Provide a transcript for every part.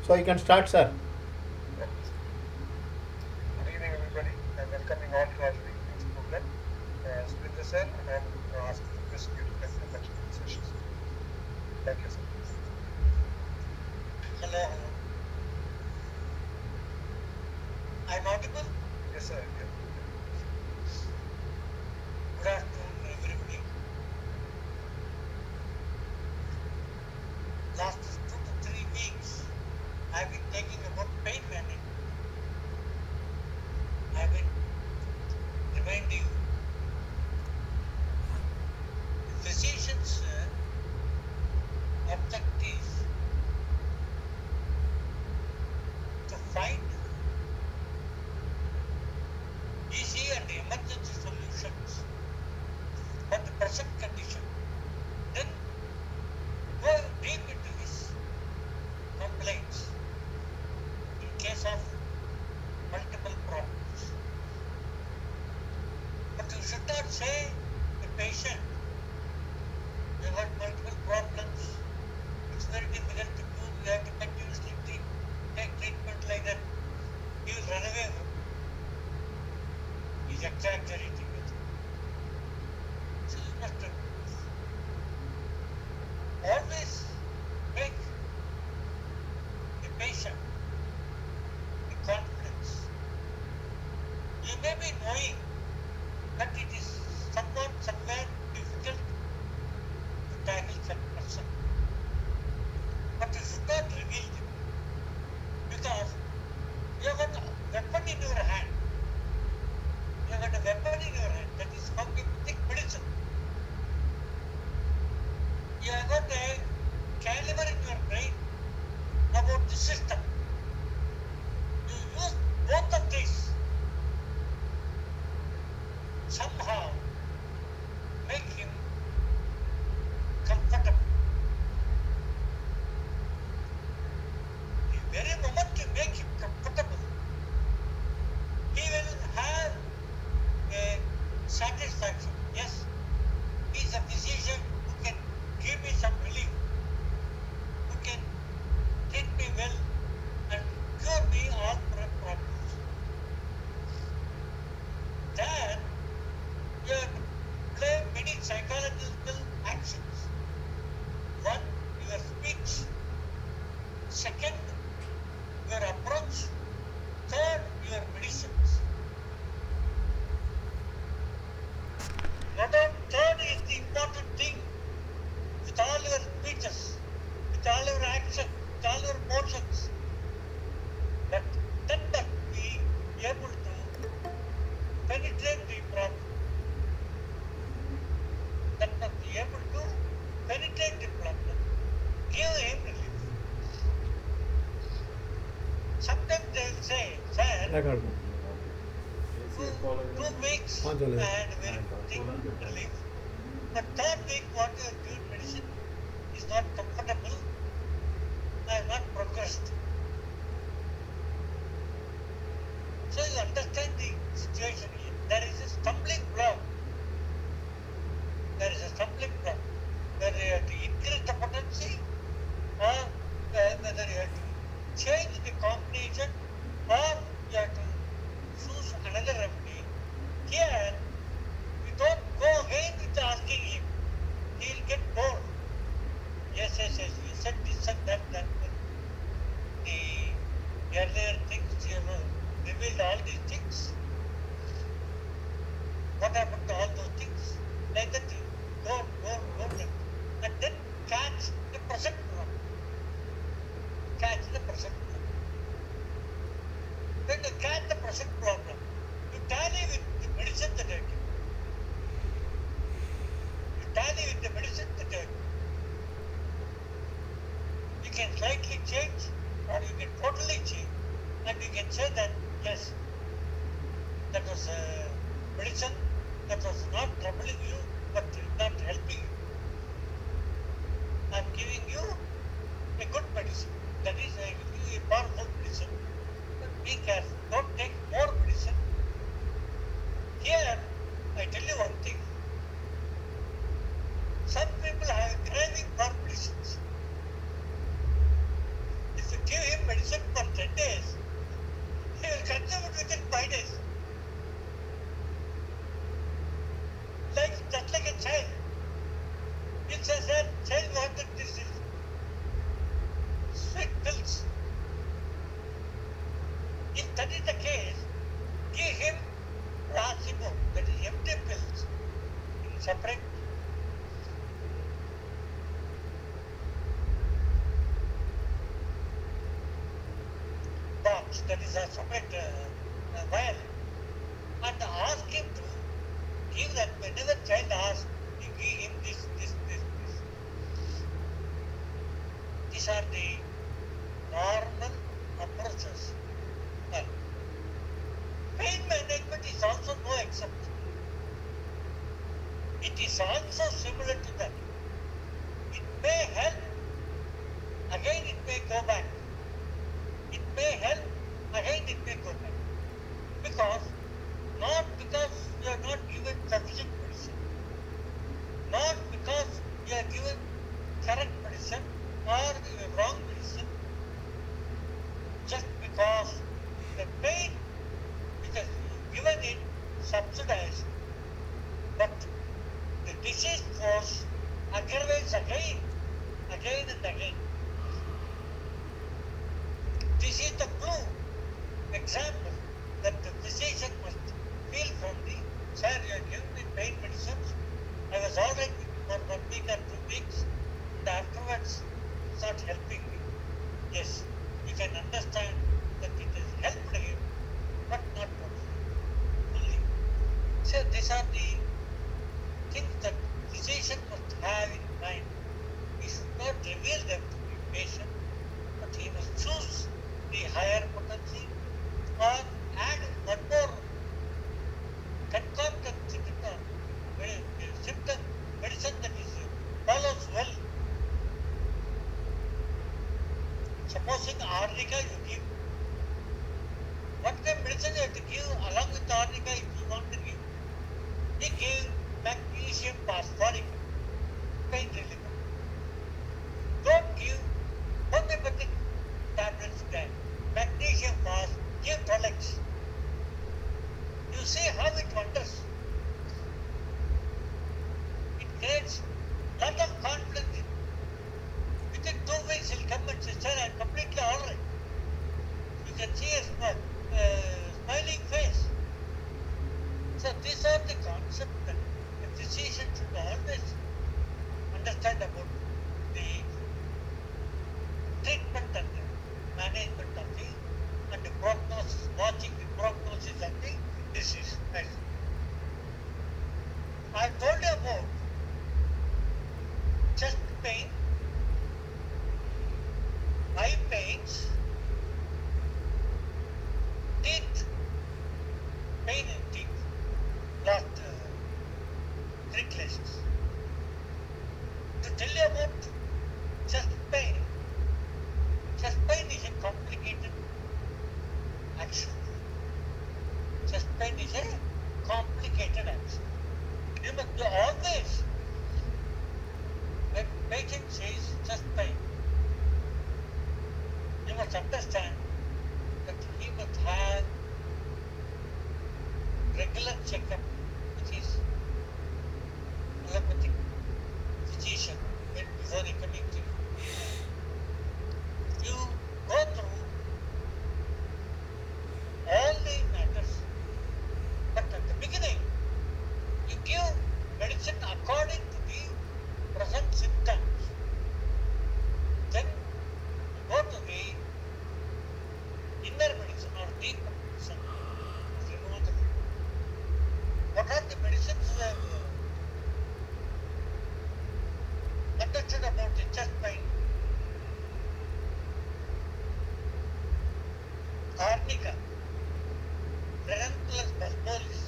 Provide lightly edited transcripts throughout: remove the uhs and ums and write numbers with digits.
So you can start, sir. Okay. Good evening, everybody. I'm welcoming all to our evening's program. Surendra sir, and I'm asking requesting you to continue the session, sir. Thank you, sir. Hello, hello. I'm audible. Yes, sir. Yeah. Good afternoon, everybody. Last 2 to 3 weeks, I've been taking about pain management. I've been reminding physicians' objectives to find easy and emergency solutions for the present condition. Then go deep into his complaints in case of multiple problems. But you should not say the patient, you got multiple problems, it's very difficult to do, you have to continuously take treatment like that. He will run away. He's exaggerating it. So you must always make the patient the confidence. You may be knowing that it is somewhere difficult to tackle that person, but you should not reveal it because you have got a weapon in your hand. You have got a weapon in your hand. That is how people take medicine. You have got a caliber in your brain about the system. You use both of these. Somehow make him comfortable. The very moment you make him comfortable, he will have a satisfaction. Yes, he is a physician who can give me some relief, who can treat me well and cure me all problems. Then you have to play many psychological actions. One, your speech. Second, your approach. Third, your medicines. Third is the important thing. With all your speeches, with all your actions, with all your motions, but then must be able to penetrate the problem. That must be able to penetrate the problem, give him relief. Sometimes they will say, sir, Record. 2 weeks हाँ, and चलेगा. will take relief. But third week, what you are doing medicine is not comfortable. I have not progressed. So you understand the situation here. There is a stumbling block. There is a stumbling block. Whether you have to increase the potency or whether you have to change the combination or you have to choose another remedy. Here, you don't go again with asking him. He will get bored. Yes, you said this and that. The earlier things, you know, revealed all these things. What happened to all those things? Like that, go, and then catch the present problem. Catch the present problem. When you catch the present problem, you tally with the medicine that I give. You tally with the medicine that I give. You can slightly change or you can totally change. And you can say that, yes, that was medicine that was not troubling you but not helping you. I am giving you a good medicine. That is, I will give you a powerful medicine. But be careful. Don't take more medicine. Here, I tell you one thing. Some people have a craving for medicines. If you give him medicine, pouch, that is a separate vial, and ask him to give that. Whenever child asks, you give him this. These are the normal approaches. Well, pain management is also no exception. It is also similar to that. It may help, again it may go back. It may help, again it may go back. Because you are not given sufficient medicine, not because you are given correct medicine or the wrong medicine, just because the pain which is given it subsidized, but the disease force aggravates again and again. This is the true example that the physician must feel from the, sir, you are giving me pain medicines. I was alright for 1 week or 2 weeks, and afterwards start helping me. Yes, you can understand that it has helped him, but not fully. So these are the things that physician must have in mind. He should not reveal them to the patient, but he must choose the higher potency or add one more concomitant symptom medicine that is follows well. Supposing arnica you give, what kind of medicine you have to give along with arnica if you want to give? They give magnesium phosphoric pain reliever. Don't give homeopathic tablets then. Magnesium phos, give Tolex. You see how it wonders. It creates lot of conflict. Within 2 weeks he'll come and say, sir, I'm completely alright. You can see a smiling face. So these are the concepts that a physician should always understand about the treatment and the management of the and the prognosis, watching the prognosis of the disease. Right. I told you about chest pain, eye pains, teeth, pain in teeth, not three classes. To tell you about chest pain is a complicated action. Chest pain is a complicated action. You must always, when patient says chest pain, you must understand that he must have regular checkup with his allopathic physician before he coming to you. You go through all the matters, but at the beginning, you give medicine according to the present symptoms. Then you go to the inner medicine or deep medicine. What are the medicines you have understood about the chest pain? Arnica, Ranunculus basmolis,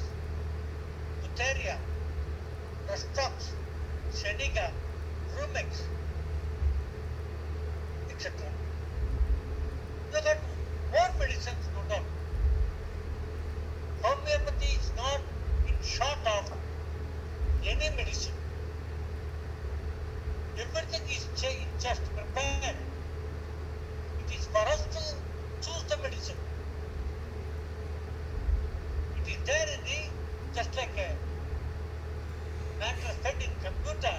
Butheria, Rostox, Seneca, Rumex, etc. You got more medicines, no doubt. Homeopathy is not in short of any medicine. Everything is just prepared. It is for us to choose the medicine. It is there in the, just like a matter fed in computer.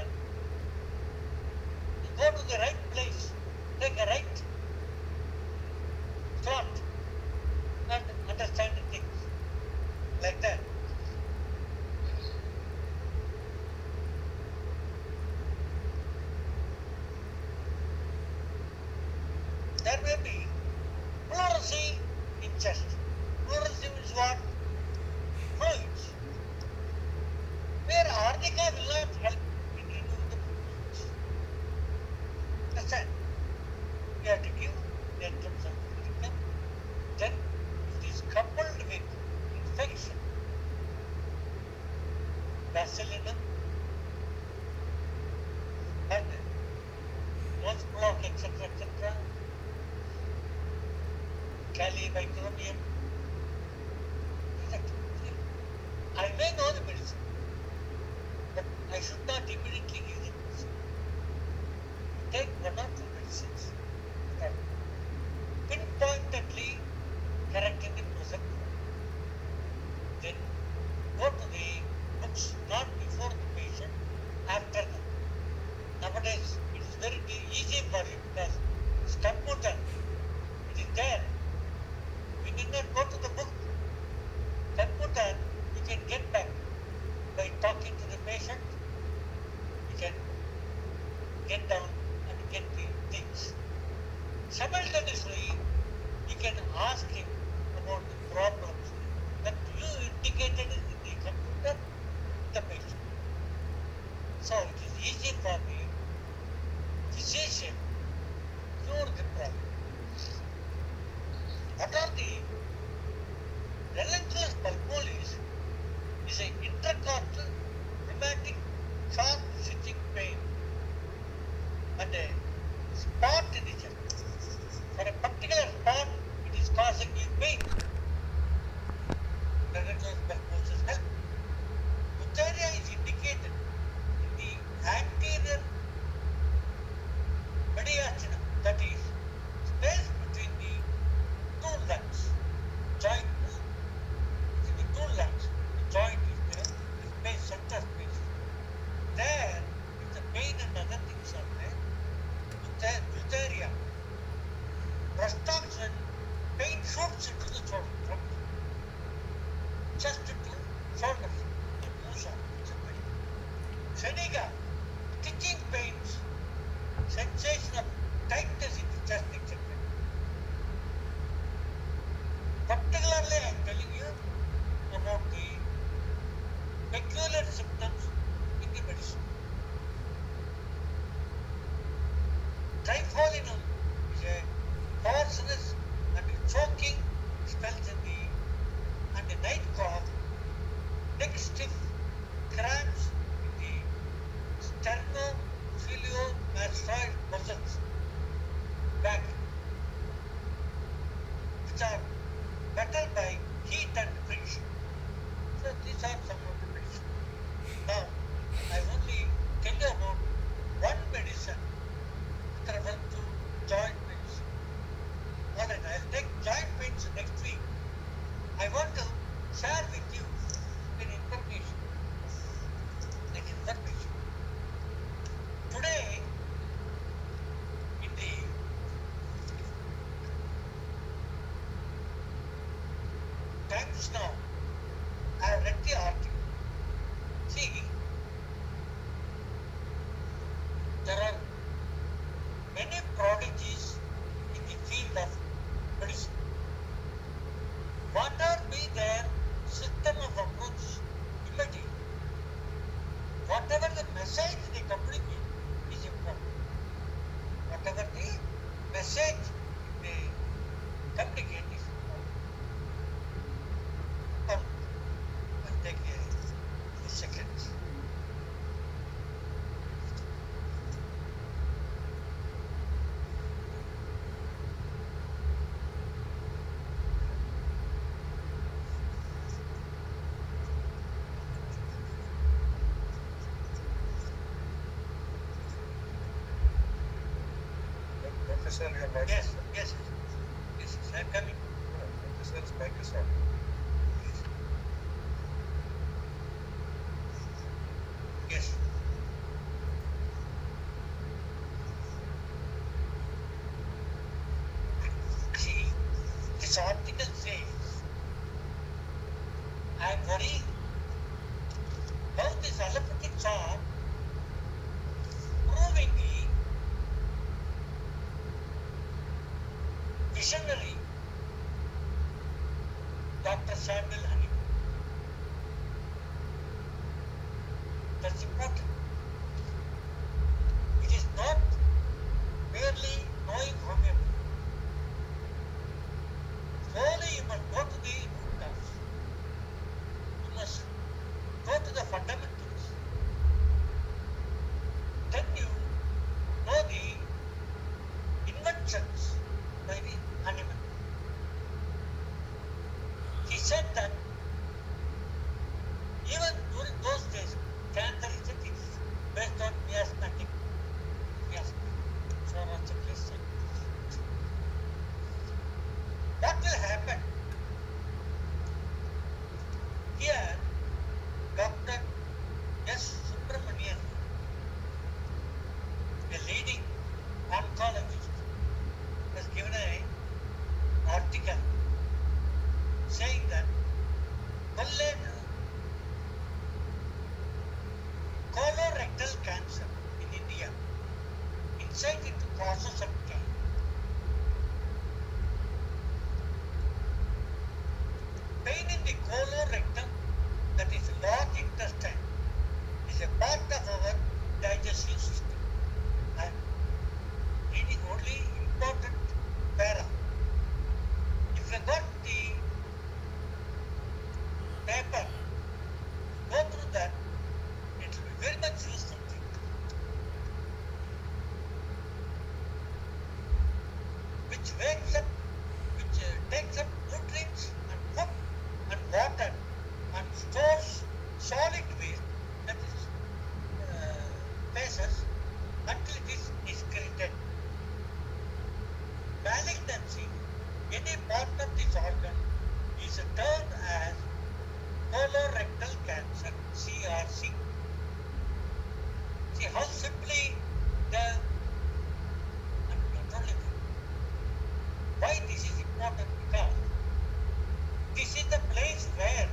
You go to the right place, take a right slot and understand the things like that. There may be pleurisy in chest. Pluralism is what? Fluids. Where Arnica will not help in removing the fluids. Understand? We have to give in terms of income. Then it is coupled with infection. Bacillus and nose block, etc., etc. Kali microbium. I may know the medicine, but I should not immediately give the medicine. Take one or two medicines that pinpointedly correcting the present. Then go to the books, not before the patient, after them. Nowadays, it is very easy for you because it's computer. It is there. We need not go to the book. Computer, you can get back by talking to the patient. You can get down and get the things. Simultaneously, you can ask him about the problems that you indicated in the computer, the patient. So it is easy for the physician to cure the problem. What are the relentless pulmonalis is an intercostal rheumatic sharp stitching pain and a spot in the chest. For a particular spot, it is causing you pain. Relentless pulmonalis help. Diphtheria is indicated in the anterior mediastinum, that is, space between the two lungs, joint in the two lungs, the joint is there, the space, center space. There, if the pain and other things are there, diphtheria, prostoxin, pain shoots into the shoulder, from chest to shoulders, the moves on, it's a pain. Seneca, stitching pains, sensation of tightness in the chest, etc. Particularly, I am telling you about the peculiar symptoms in the medicine. Trifolium is a hoarseness and choking spells in the and a night cough, neck stiff, cramps in the sternocleidomastoid muscles, back, which are better by heat and friction. So these are some of the medicine. Now, I only tell you about one medicine with reference to joint pains. Alright, I'll take joint pains next week. I want to share with you an information. Today, in the Times Now, I have read the article. See, there are many prodigies in the field of medicine. Whatever be their system of approach, imagine, whatever the message they communicate is important. Whatever the message they communicate is important. I'll take a few seconds. Professor, your mic Yes, is on. yes, yes, I'm coming. Professor's mic is on. Yes. See, this article says, I am worrying how these allopathics are proving the visionary Dr. Samuel Hahnemann. That's important. It is not merely knowing homeopathy. Slowly you must go to the root cause. You must go to the fundamentals. Then you know the inventions by the Hahnemann. He said that even during those days, cancer is a disease based on miasmatic. So what's the question? What will happen? Here, Dr. S. Subramanian, a leading oncologist, has given an article saying that colorectal cancer in India, insight into causes of cancer. Pain in the colorectal, that is large intestine, is a part of our digestive system. I am reading only important para. If you got the paper, go through that, it will be very much useful to you. Which wakes up, which takes up nutrients and food and water and stores solid waste, that is faces, until it is excreted. Malignancy, any part of this organ, is termed as colorectal cancer, CRC. See how simply and not only that. Why this is important? Because this is the place where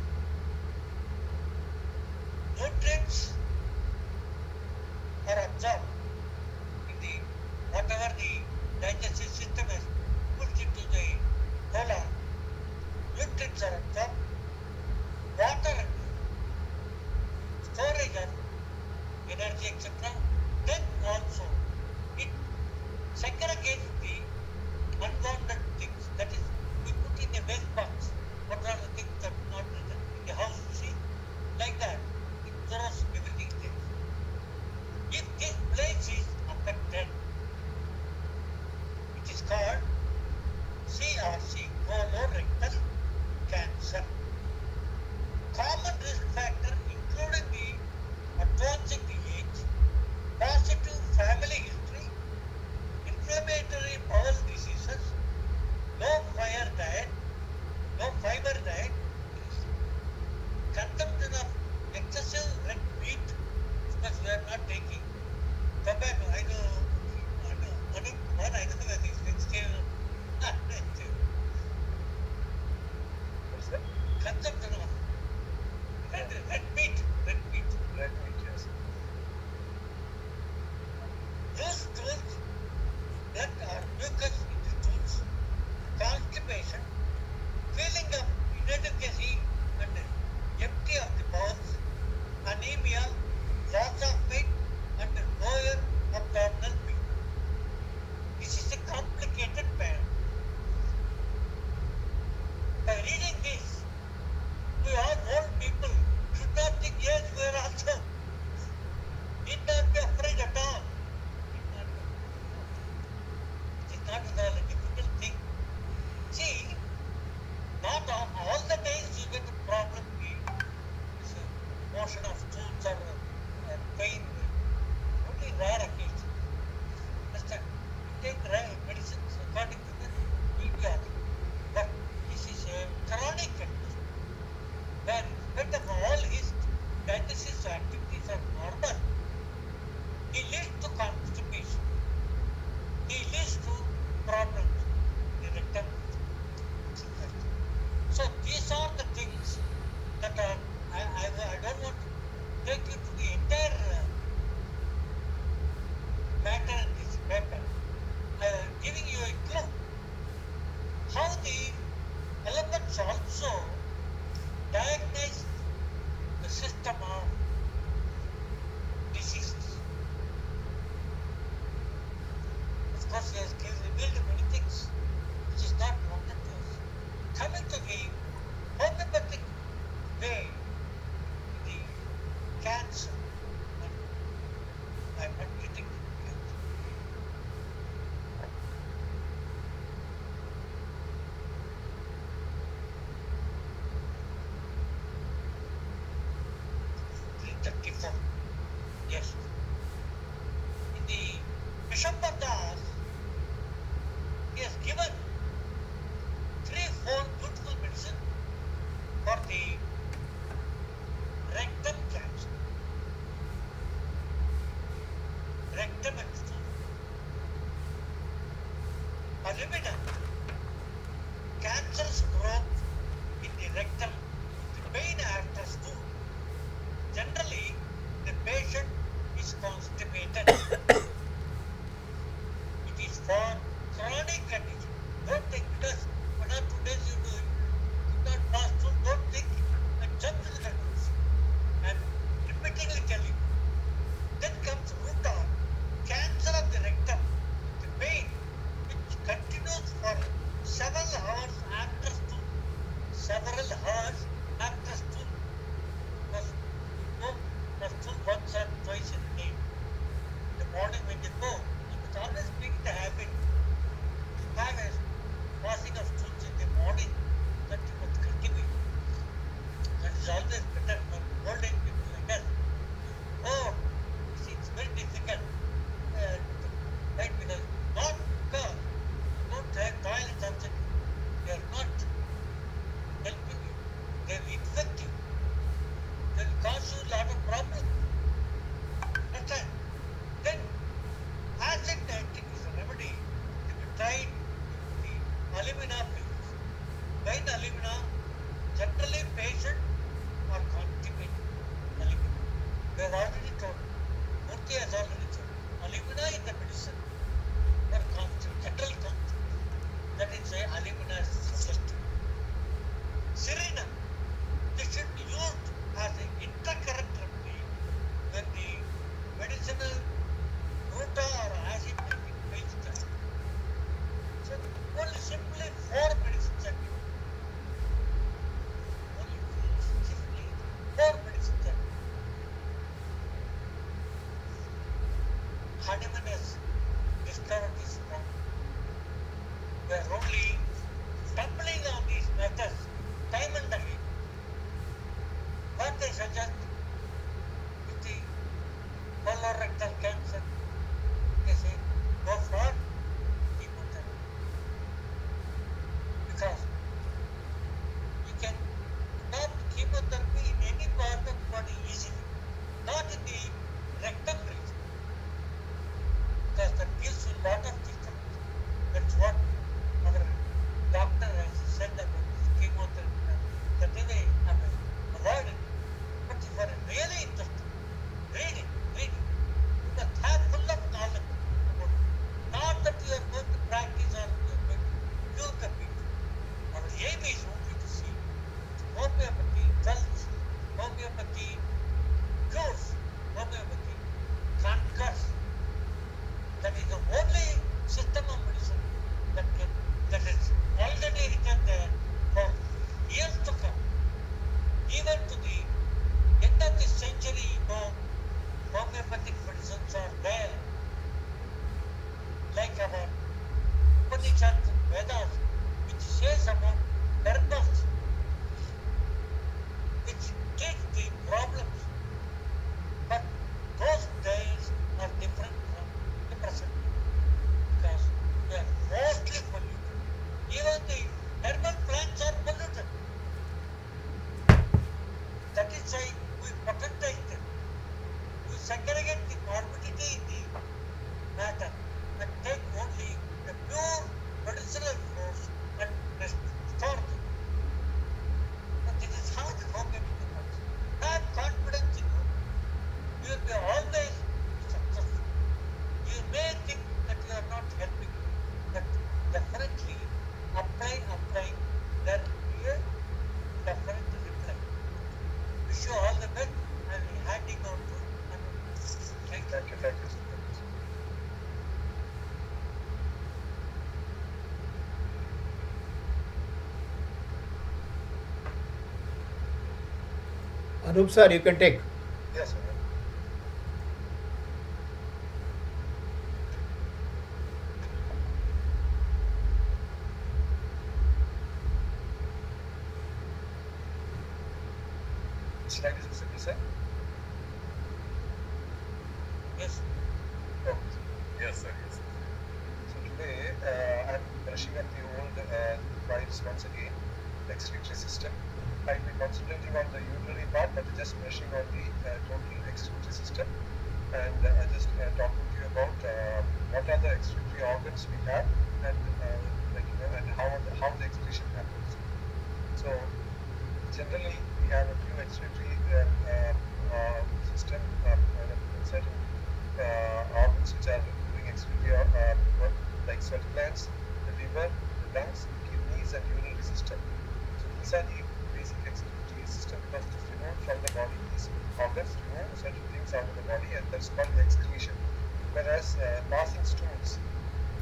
nutrients are absorbed in the whatever the digestive system has put into the colon. Nutrients are absorbed, water and storage of energy, etc. Then also it segregates the unwanted things, that is 24. Yes. In the Vishambadas, he has given 3-4 beautiful medicine for the rectum cancer. Rectum and stool. Alumina, cancerous growth in the rectum, the pain after stool. Generally, the patient is constipated. It is for chronic condition. Don't think because 1 or 2 days you do it, you not pass through, don't think and jump to the conclusion. I'm repeatedly telling you. Then comes root cause, cancer of the rectum, the pain which continues for several hours after stool. Several hours after stool. Because you go for stool once or twice in a day. In the morning when you go, you must always make it a habit to have a passing of stools in the morning that you must cultivate. That is always better for old age people like us. Oh, it's very difficult. Right, because not because you don't have toilets outside, they are not helping you. They will infect you. They will cause you a lot of problems. Understand? Then acid nitric is a remedy to be tried with the alumina pills. When alumina, generally patient are constipated. Alumina. We have already told. Murthy has already told. Alumina is the medicine for general constipation. That is why alumina is suggested. Serenum. This should be used as an intercurrent remedy when the medicinal Ruta or acid nitric fails to act. So only simply 4 medicines are given. Only simply 4 medicines are given. Hahnemann has discovered this problem. We are only stumbling on these methods time and again. What they suggest with the colorectal cancer, they say go for chemotherapy. Because you can stop chemotherapy in any part of the body easily, not in the rectum region. Because that gives you a lot of disturbance. That's what our doctor has said about this chemotherapy. That way I have avoided. But if you are really interested, read it. You must have full of knowledge about it. Not that you are going to practice or you are going to cure the people. Our aim is only to see homeopathy tells, homeopathy cures, homeopathy conquers. That is the only system of medicine that is already written there for years to come. Even to the end of this century, homeopathic medicines are there. Like our Upanishads and Vedas, which says about herbals, which treat the problems. But those days are different from the present because they are mostly polluted. Even the herbal plants are polluted. That is why we protectize them. We segregate the morbidity in the matter and take only the pure medicinal force and restore them. But this is how the homeopathy works. Have confidence in you. You will be always successful. You may think that you are not helping, but definitely apply. There will be a definite reply. Wish you all the best. I will handing on to Anu. Thank you. Thank you. Thank you. Anup sir, you can take. Yes, sir. Slide is visible, sir. Yes. Oh, yes, sir. Yes. So today I'm brushing up the old files once again, the excretory system. I'll be concentrating on the urinary part, but just brushing on the total excretory system, and just talking to you about what are the excretory organs we have, and and how the excretion happens. So generally, we have a few excretory system, certain organs which are doing excretory work, like sweat glands, the liver, the lungs, kidneys, and urinary system. So these are the basic excretory system, because it is removed from the body. These organs remove certain things out of the body, and that's called excretion. Whereas passing stools,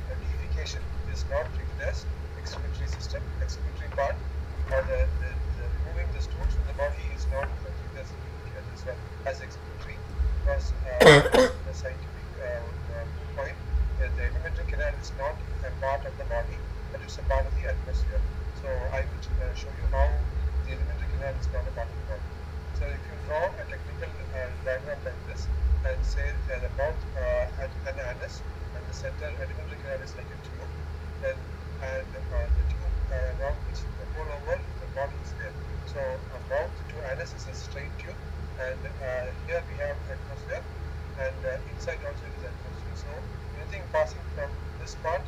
defecation, is not treated as excretory system. Excretory part, or the removing the stools from the body, is not treated as excretory, because the scientific point, the alimentary canal is not a part of the body, but it's a part of the atmosphere. So I will show you how the alimentary canal is not a part of the body. So if you draw a technical diagram like this, and say the mouth at an anus, and the center alimentary canal is like a tube, then and the tube around which the whole over the body is there. So a mouth to anus is a straight tube, and here we have atmosphere, and inside also it is atmosphere. So anything passing from this part,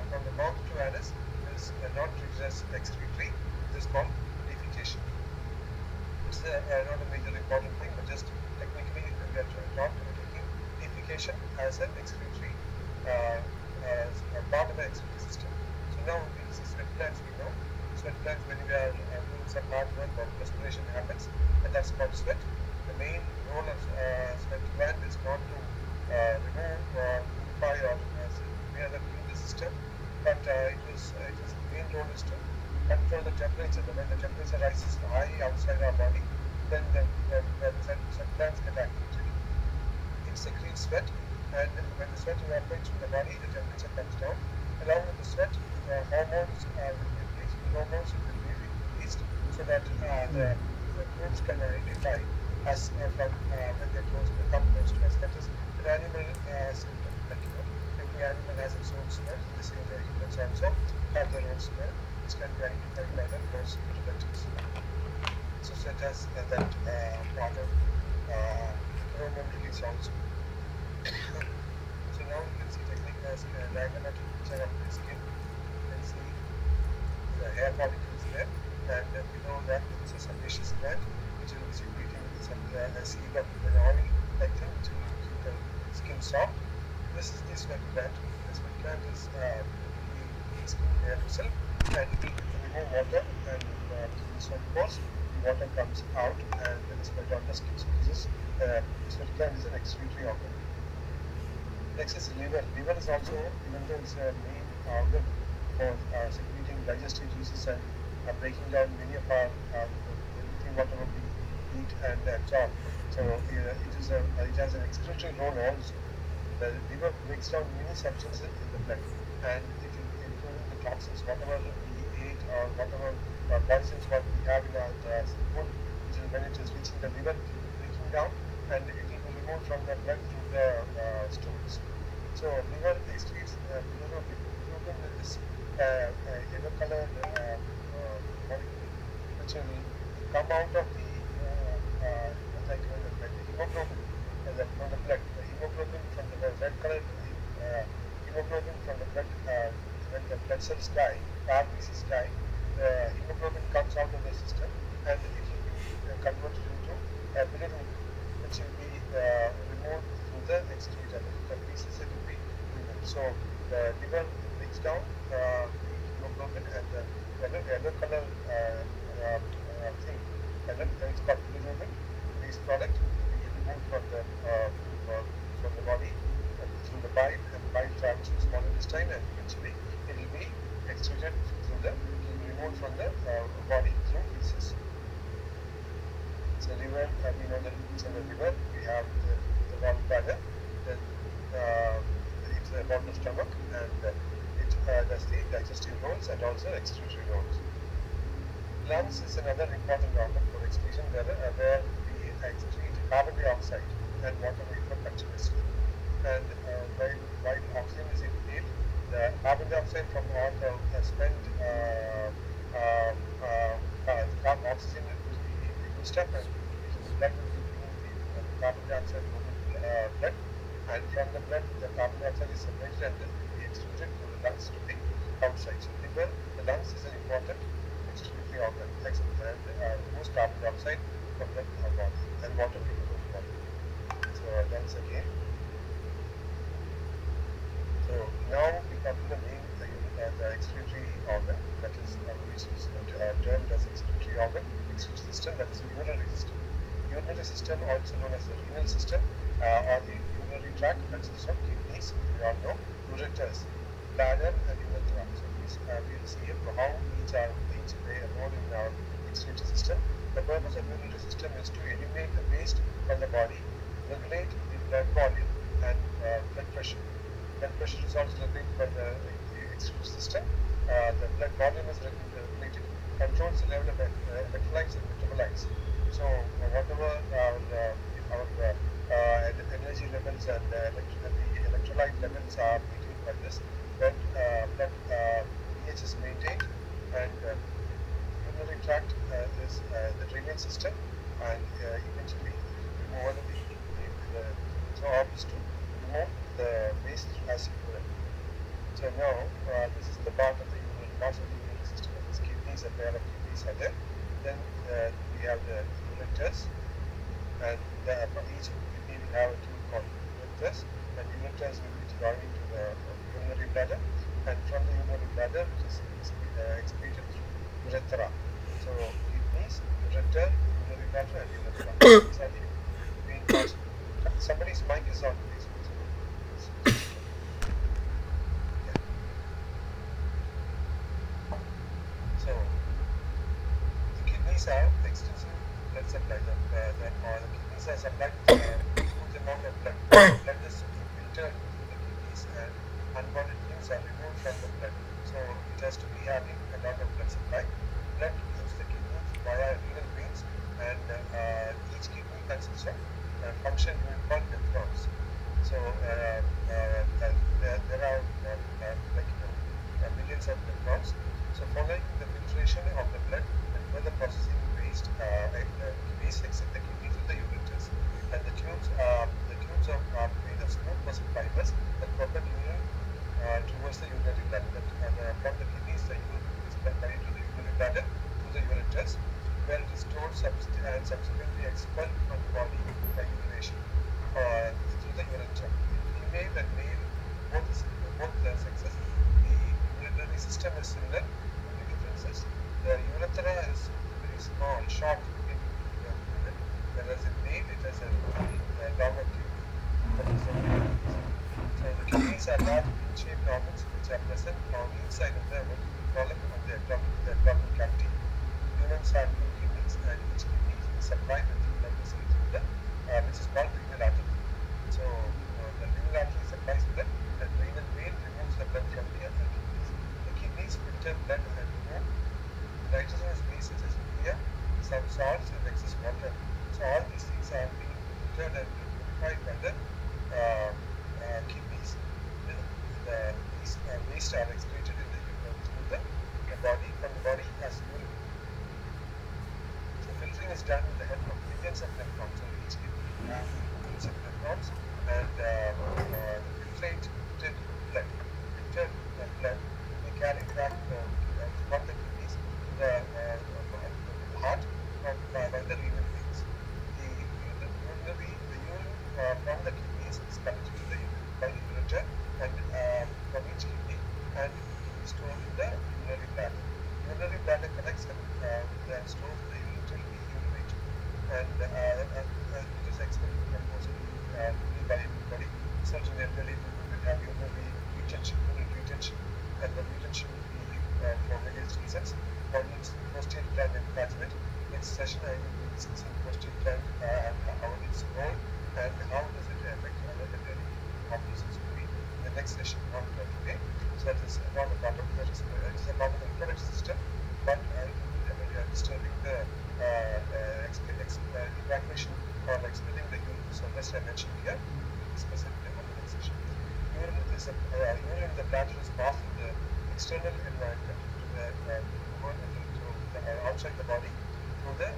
from the mouth to anus, is not treated as excretory. It is called defecation. It's not a major important thing, but just technically we are not taking defecation as an excretory, as a part of the excretory system. So now we see sweat glands. We know sweat glands, when we are doing some hard work or perspiration happens, and that's called sweat. The main role of sweat gland is not to remove or purify or any other clean the system, but it is the main role is to control the temperature. When the temperature rises high outside our body, then the sweat glands get activated. It secretes sweat, and when the sweat evaporates from the body, the temperature comes down. Along with the sweat, hormones will be released, hormones will be released, so that the groups can identify us from when they come close to us. That is an animal symptom. If the animal has its own smell, the same way humans also have their own smell, which can be identified by the close relatives. So sweat has that part of hormone release also. So now you can see technique as a diagrammatic picture of the skin. You can see the hair follicles there, and we know that this is a sebaceous gland, which will be secreting some sebum, an oil-like thing, which will keep the skin soft. This is the sweat gland. The sweat gland is the skin layer itself, and it will remove water, and through the sweat pores, the water comes out, and the sweat on the skin. So this is the sweat gland is an excretory organ. Next is liver. Liver is also, even though it's a main organ for secreting digestive juices and breaking down many of our everything whatever we eat and absorb. So it has an excretory role also. The liver breaks down many substances in the blood, and it will including the toxins, whatever we ate or whatever poisons what we have in our food, which is when it is reaching the liver, it will be breaking down, and it will be removed from the blood through the stools. So liver excretes bilirubin, this yellow colored molecule, which will come out of the like the hemoglobin from the blood. The hemoglobin from the red colored hemoglobin from the blood, when the blood cells die, the RBCs die, the hemoglobin comes out of the system, and it will be converted into bilirubin, which will be removed through the excreta. The pieces it will be removed. So the liver breaks down the hemoglobin, and the yellow color thing, and then it's called bilirubin. This product will be removed from the body through the bile, and bile travels to small intestine, and eventually it will be excreted removed from the body through feces. So liver, we know that it's in the liver. We have the gallbladder, then it's about the stomach, and it does the digestive roles and also excretory roles. Lungs is another important organ for excretion, where we excrete carbon dioxide. and water vapor continuously. And while oxygen is inhaled, the carbon dioxide from all the spent oxygen will be used up, and the blood will be bringing the carbon dioxide from the blood, and from the blood the carbon dioxide is separated and will be extruded to the lungs to the outside. So liver, the lungs is an important excretory organ, and removes carbon dioxide from the body and water from the body. So lungs again. So now we come to the main the excretory organ, that is which is termed as excretory organ, excretory system, that is the urinary system. Urinary system, also known as the renal system, or the urinary tract, consists of kidneys, we all know, ureters, bladder, and urethra. So we will see how each play a role in our excretory system. The purpose of urinary system is to eliminate the waste from the body, regulate the blood volume and blood pressure. Blood pressure is also regulated by the excretory system. The blood volume is regulated, controls the level of electrolytes and metabolites. So whatever our energy levels and the electrolyte levels are maintained by this, blood pH is maintained, and urinary tract is the drainage system, and eventually remove the job is to remove the waste as urine. So now this is the part of the urinary system. This kidneys, a pair of kidneys are there. Then we have the ureters, and for each kidney we have a tube called ureters, and ureters will be joined to the urinary bladder, and from the urinary bladder which is excreted through urethra. So kidneys, ureter, urinary bladder, and urethra. These are the main parts. Somebody's mic is on, please. So the kidneys are extensive blood supply. The kidneys are supplied with a huge amount of blood. Blood is filtered through the kidneys, and unwanted things are removed from the blood. So it has to be having a lot of blood supply. Blood leaves the kidneys via renal veins, and each kidney consists of function unit called nephrons. So there are millions of nephrons. So following the filtration of the blood and further processing waste, waste exit the kidneys to the ureters, and the tubes are made of smooth muscle fibers that propel urine towards the urinary bladder. And from the kidneys, the urine is carried to the urinary bladder to the ureters, where it is stored and subsequently expelled from the body by urination through the ureter. In female and male, both the sexes, the urinary system is similar. The differences: the urethra is very small, short in women, whereas in male it has a longer tube. So the kidneys are large bean-shaped organs which are present on each side of the column of the abdominal cavity. Humans have two kidneys, and each kidney is supplied with blood vessel through the which is called renal artery. So the renal artery supplies blood, and renal vein removes the blood from the other kidneys. The kidneys filter blood and remove nitrogenous waste such as urea, some salts, and excess water. So all these things are being filtered and purified by the kidneys. These waste are excreted through the body, from the body as urine. So filtering is done with the help of millions of nephrons. So each kidney has millions of nephrons, and the filtered blood we carry back from the kidneys to the heart by the renal veins. The urine from the kidneys is collected to the by the ureter, and from each kidney, and is stored in the urinary bladder. Urinary bladder collects and stores the urine till we urinate, and it is expelled compulsory by everybody. Certain elderly people will have urinary retention, and the retention will be for various reasons. One is prostate gland enlargement. Next session I will be discussing prostate gland and how its role and how does it affect other elderly populations. In the next session, not today. So that is not a part of the it is a part of the reproductive system, but I will be disturbing the evacuation or expelling the urine. So that's I mentioned. outside the body through the an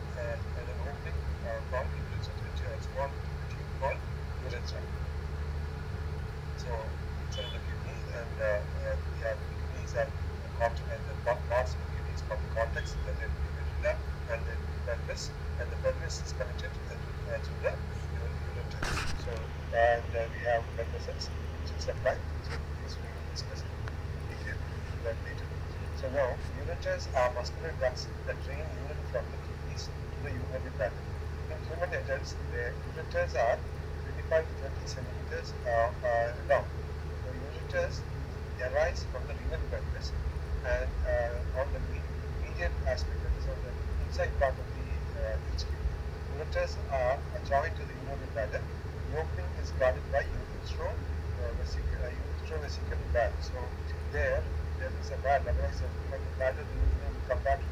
opening called a small tube called urethra. So inside the kidney, and we have kidneys and the parts of the kidneys called the cortex, and then the medulla, and then the pelvis, and the pelvis is connected to the ureters. So we have blood vessels which will supply. So this we will discuss in detail that later. So now ureters are muscular ducts that drain urine from the kidneys to the urinary bladder. In human adults, the ureters are 25 to 30 centimeters long. The ureters arise from the renal pelvis, and on the medial aspect, that is on the inside part of the each kidney. Ureters are joined to the urinary bladder. The opening is guarded by uretrovesical valve. So there is a valve. Otherwise, from the bladder, the urine will come back to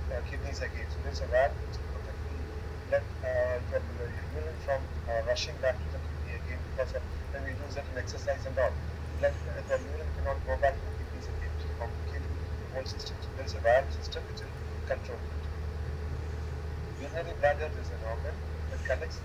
the kidneys again. So there is a valve which will protect the urine from rushing back to the kidney again, because when we use it in exercise and all, the urine cannot go back to the kidneys again, which will complicate the whole system. So there is a valve system which will control it. Urinary bladder is an organ that collects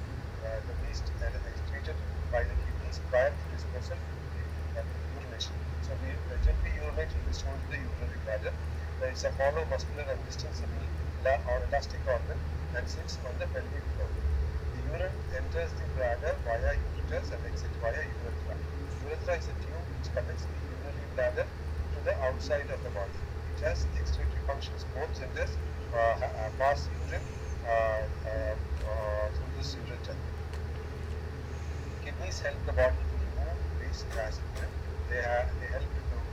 the waste and is excreted by the kidneys prior to disposal in urination. So we gently urinate in this hole to the urinary bladder. There is a hollow muscular and distensible or elastic organ and sits on the pelvic floor. The urine enters the bladder via ureters and exits via urethra. Urethra is a tube which connects the urinary bladder to the outside of the body. It has excretory functions. Both genders pass urine through this ureter. Kidneys help the body to remove waste as urine. They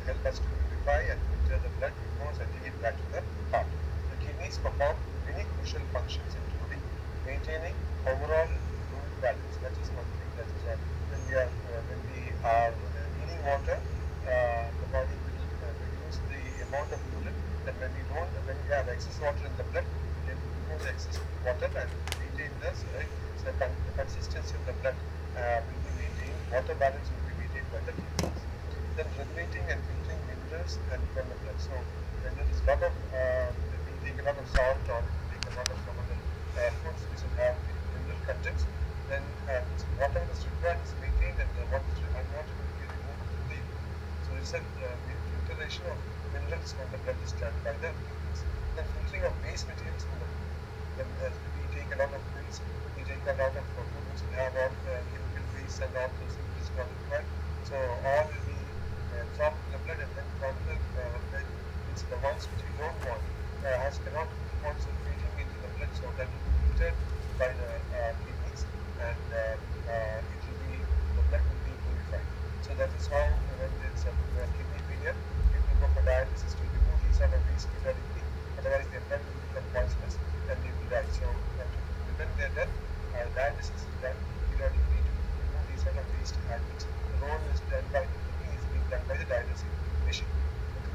help us to purify and filter the blood before sending it back to the heart. The kidneys perform many crucial functions, including maintaining overall fluid balance. That is one thing. That is when we are needing water, the body will reduce the amount of urine. And when we have excess water in the blood, we remove the excess water and maintain the consistency of the blood will be maintained. Water balance will be maintained by the kidneys. Then regulating and filtering minerals and from the blood. So when there is a lot of we take a lot of salt, or we take a lot of some other foods which will have mineral contents, then whatever is required is maintained, and what is unwanted will be removed from the urine. So this is filtration of minerals from the blood is done by the kidneys. Then filtering of waste materials from the blood. Then we take a lot of pills, we take a lot of food which will have all chemical waste and all those things which is not required. So all will be from the blood, and then from the blood, it's the ones which we don't want cannot keep on sulfating into the blood, so that will be filtered by the kidneys, and the blood will be purified. So that is how when there's a kidney failure, people go for dialysis to remove these sort of waste periodically. Otherwise, their blood will become poisonous and they will die. So to prevent their death, dialysis is done periodically to remove these sort of waste, and which the role is done by the kidney is being done by the dialysis machine.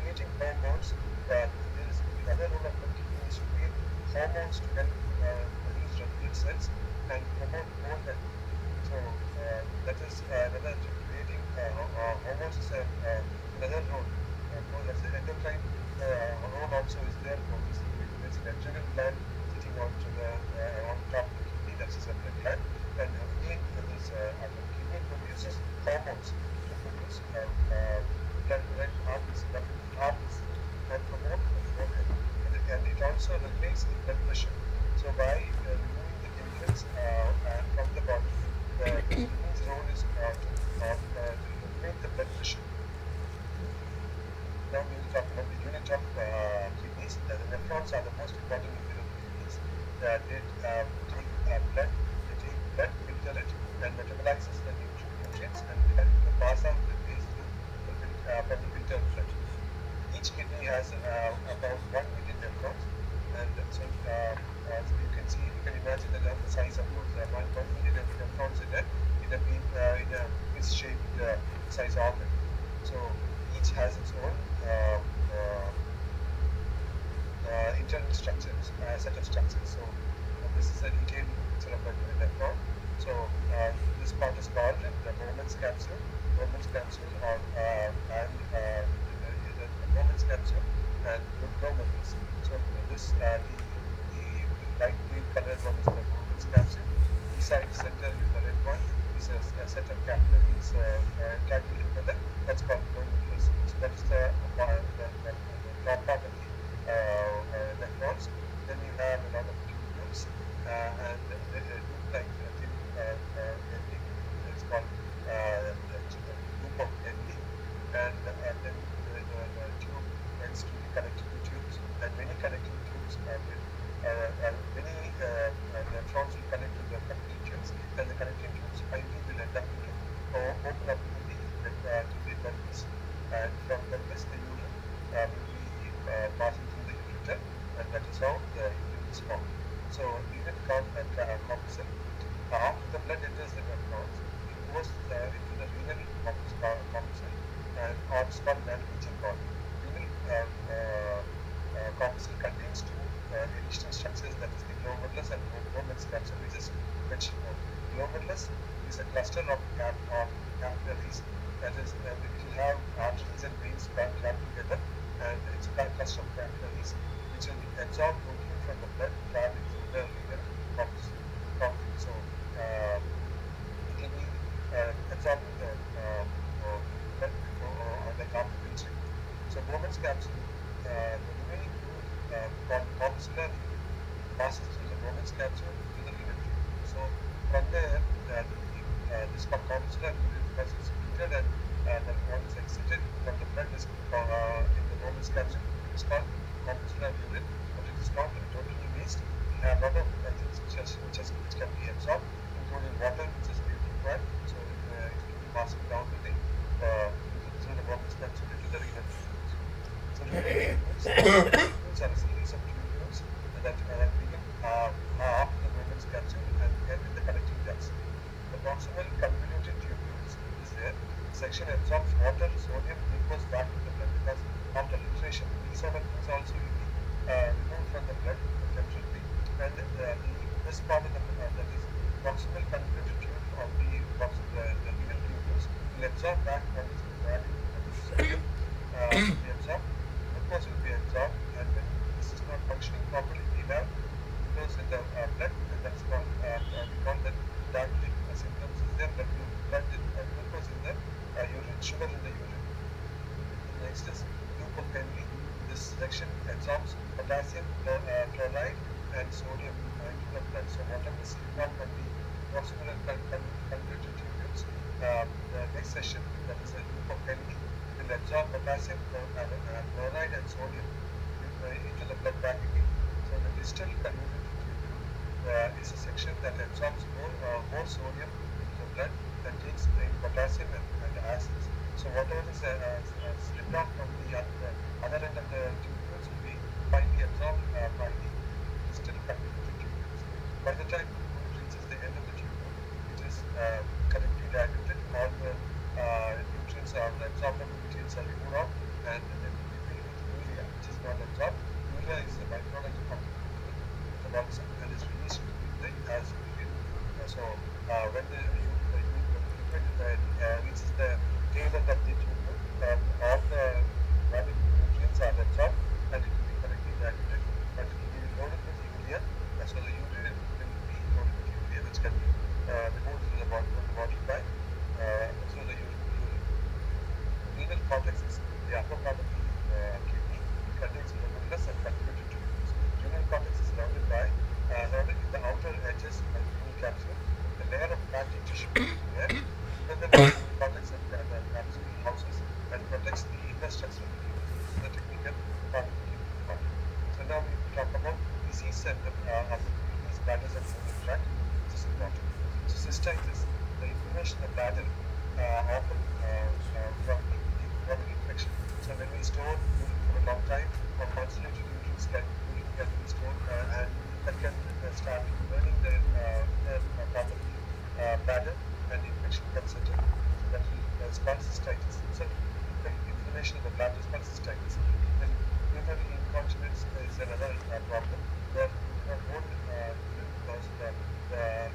Creating hormones, there is the other role of the kidney is to create hormones to help produce red blood cells and promote bone health. So that is another creating hormones is another role. As an endocrine role also is there for this. There is an adrenal gland sitting on top of the kidney, that is a blood gland, and again the kidney produces hormones to produce red arteries and promote bone health. And it also regulates the blood pressure. So by removing the chemicals from the body, the kidney's role is to regulate the blood pressure. Now we will talk about the unit of kidneys. The nephrons are the most important unit of kidneys. They take blood, filter it, and metabolizes the nutrients, and help to pass out the waste through the filtered blood. Each kidney has about 1 million nephrons, and so you can imagine the size of those 1 million nephrons in a fist-shaped size organ. So each has its own internal structures, set of structures. So this is a detailed picture of a nephron. So this part is called the Bowman's capsule. Bowman's capsule, the Bowman's capsule and low members. So the light green colored one is the Bowman's capsule. Beside center is the red one. Is a set of capillaries tangled together. That's called glomerulus. So that is the top part of the nephrons. Then you have a lot of tubules and they look like a thin ending. It's called loop of Henle. And then the tube ends to the connecting tubes, and many connecting tubes many nephrons will connect to the connecting tubes, and the connecting tubes finally will end up open up to the pelvis, and from pelvis the urine will be passing through the ureter, and that is how the urine is formed. So even called corpuscle. After the blood enters the nephrons, it goes into the renal corpuscle, and or it's called navigation cord. Renal corpuscle contains two additional structures, that is the glomerulus and Bowman's capsule, we just mentioned. Glomerulus is a cluster of capillaries, that is, it will have arteries and veins clamped together, and it's a cluster of capillaries which will absorb protein from the blood traveling through the renal corpuscle. So it will be absorbing the blood like after filtering. So Bowman's capsule, the remaining fluid called corpuscular fluid passes through the Bowman's capsule to the renal tube. So from there, this corpuscular fluid, because it's filtered and what is exited from the blood is in the Bowman's capsule, it's called corpuscular urine, but it is not totally waste. We have a lot of things which can be absorbed, including water, which is purified. So it will be passing down to the through the Bowman's capsule into the renal tube. So tubules are a series of tubules that begin after the Bowman's capsule and end in the connecting ducts. The proximal convoluted tubules is there. The section absorbs water, sodium, glucose back to the blood, because after filtration, these sort of things also will be removed from the blood temporarily. And this part of that is proximal convoluted tube of the renal tubules will absorb back what is required in the sodium. Will be absorbed. Glucose will be absorbed, and when this is not functioning properly, we have glucose in the blood, and that's called we call that diabetic symptoms. Is there glucose in the urine, sugar in the urine. Next is loop of Henle. This section absorbs potassium, chloride, and sodium into the blood. So whatever is silicon from the proximal and convoluted tubules, the next session, that is a loop of Henle, will absorb potassium, chloride, and sodium into the blood back again. So the distal convoluted tubule is a section that absorbs more sodium into the blood and takes in potassium and acids. So whatever is slipped off from the other end of the tubules will be finally absorbed by the distal convoluted tubules. By the time the fluid reaches the end of the tubule, it is correctly diluted. All the nutrients are absorbed, nutrients are removed out, and then we fill with urea, which is not absorbed. Urea is a byproduct of metabolism and is released to the as urine. So when the liquid reaches the tail end of the tubule, all the valuable nutrients are absorbed and it will be correctly diluted, but it will be loaded with urea. So the urine will be loaded with urea, which can be removed through the body by through the urine. Renal cortex is the upper part of the kidney. It contains glomerulus and convoluted tubules. Renal cortex is surrounded in the outer edges of the renal capsule. The layer of fatty tissue is there. Then the renal cortex and capsule houses and protects the inner structure of the kidney. This is the technical part of the kidney part. So now we talk about disease and of the kidneys, bladders, and urinary tract, which is important. So cystitis, the inflammation of the bladder, often from the infection. So when we store urine for a long time, or concentrated urine can be stored, and that can start burning the part of the bladder, and the infection can set in. So that is called cystitis. So inflammation of the bladder is called cystitis. Then urinary incontinence is another problem where you have more because the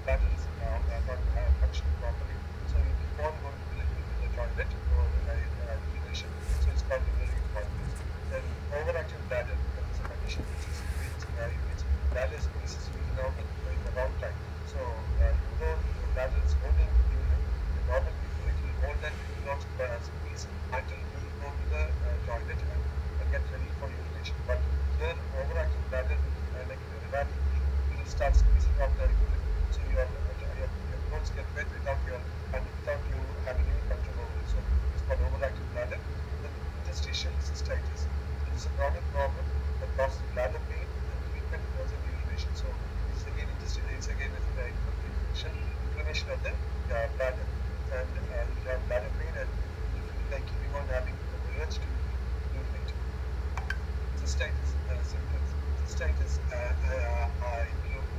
bladder is not functioning properly. So you keep on going to the toilet or urination. So it's called urinary incontinence. Then overactive cystitis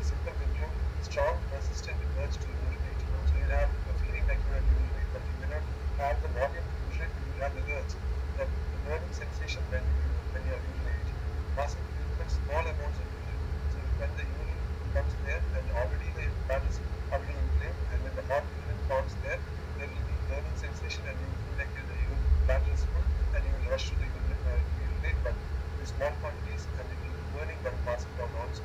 symptom include strong, persistent urge to urinate. So you'll have a feeling like you are urinate, but you may not have the volume to urinate, but you have the urge. The burning sensation when you are urinating. Passing frequent small amounts of urine. So when the urine comes there and already the bladder is already inflamed, and when the hot urine comes there, there will be burning sensation, and you will feel like the urine bladder is full, and you will rush to the urinate, but in small quantities, and it will be burning while passing down also.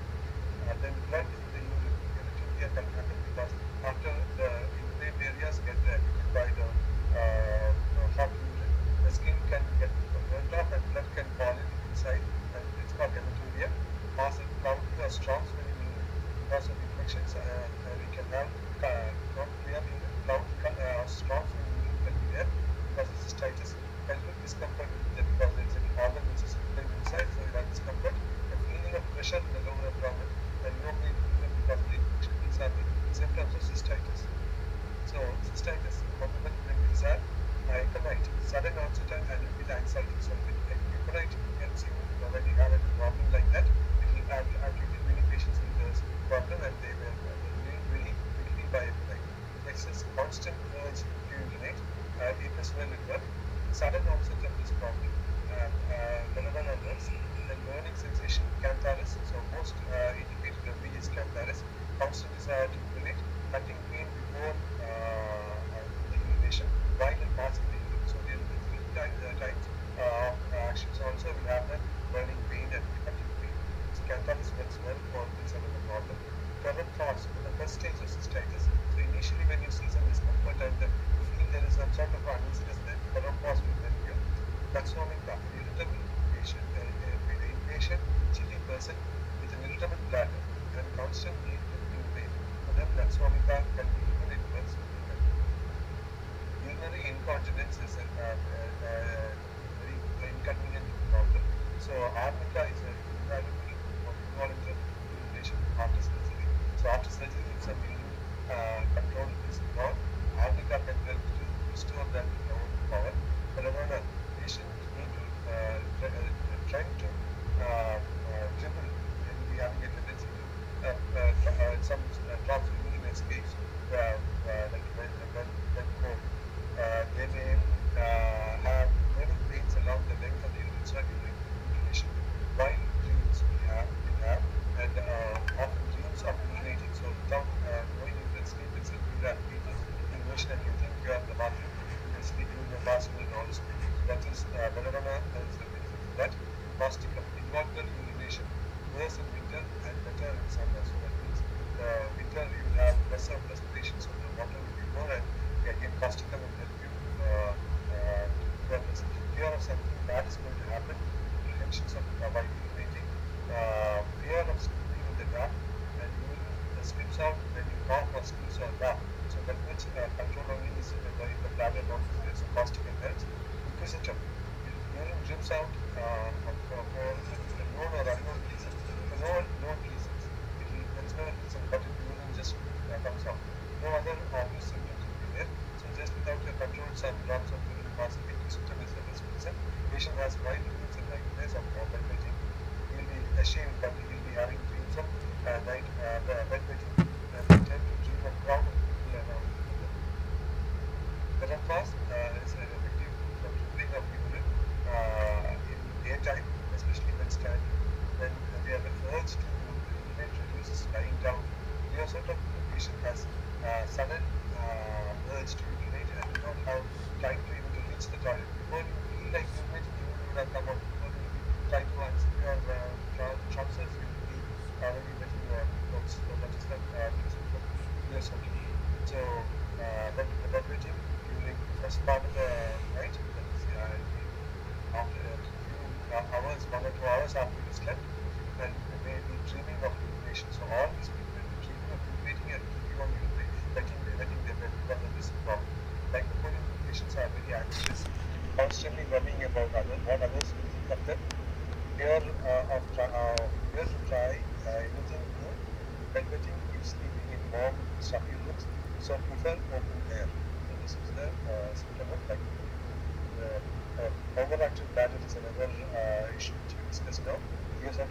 Then blood in the urethria can happen because after the inflamed areas get affected by the hot urine, the skin can get burnt off and blood can fall inside, and it's called hematuria. Passing cloudy or strong smelling urine because of infections, we can have not clear urine, cloudy or strong smelling urine can be there because of cystitis. Pelvic discomfort will be there because there is an organ which is inflamed inside, so you have discomfort. A feeling of pressure in the lower abdomen and no pain because of the infection. These are the symptoms of cystitis. So cystitis, common remedies are aconite, sudden onset and with anxiety. So aconite helps you when you have a problem like that. I've treated many patients with this problem, and they were relieved very quickly by aconite. Next is constant urge to urinate, episode liver, sudden onset of this problem, relevant others, then burning sensation, cantharis. So most indicated of is cantharis, constant desire to urinate, cutting pain before the urination, while and passing the urine. So there will be three types of actions also will have that burning pain and cutting pain. So cantharis works well for this another problem. Fervent thoughts, the first stage of cystitis. So initially when you see some discomfort and you feel there is some sort of uneasiness there, fervent thoughts will help you. Laxomicra, irritable patient, impatient, chilly person with an irritable bladder and constant need to urinate. For them, Laxomicra can be given, it works really well. Urinary incontinence is a very inconvenient problem. So arnica is a invaluable for involuntary urination after surgery. So after surgery, if some urine control is gone, arnica can help to restore that power. Belladonna, patient need to try to dribble, they will be having a tendency to some drops of urine escapes like when cold. They may have burning pains along the length of the urine during urination. While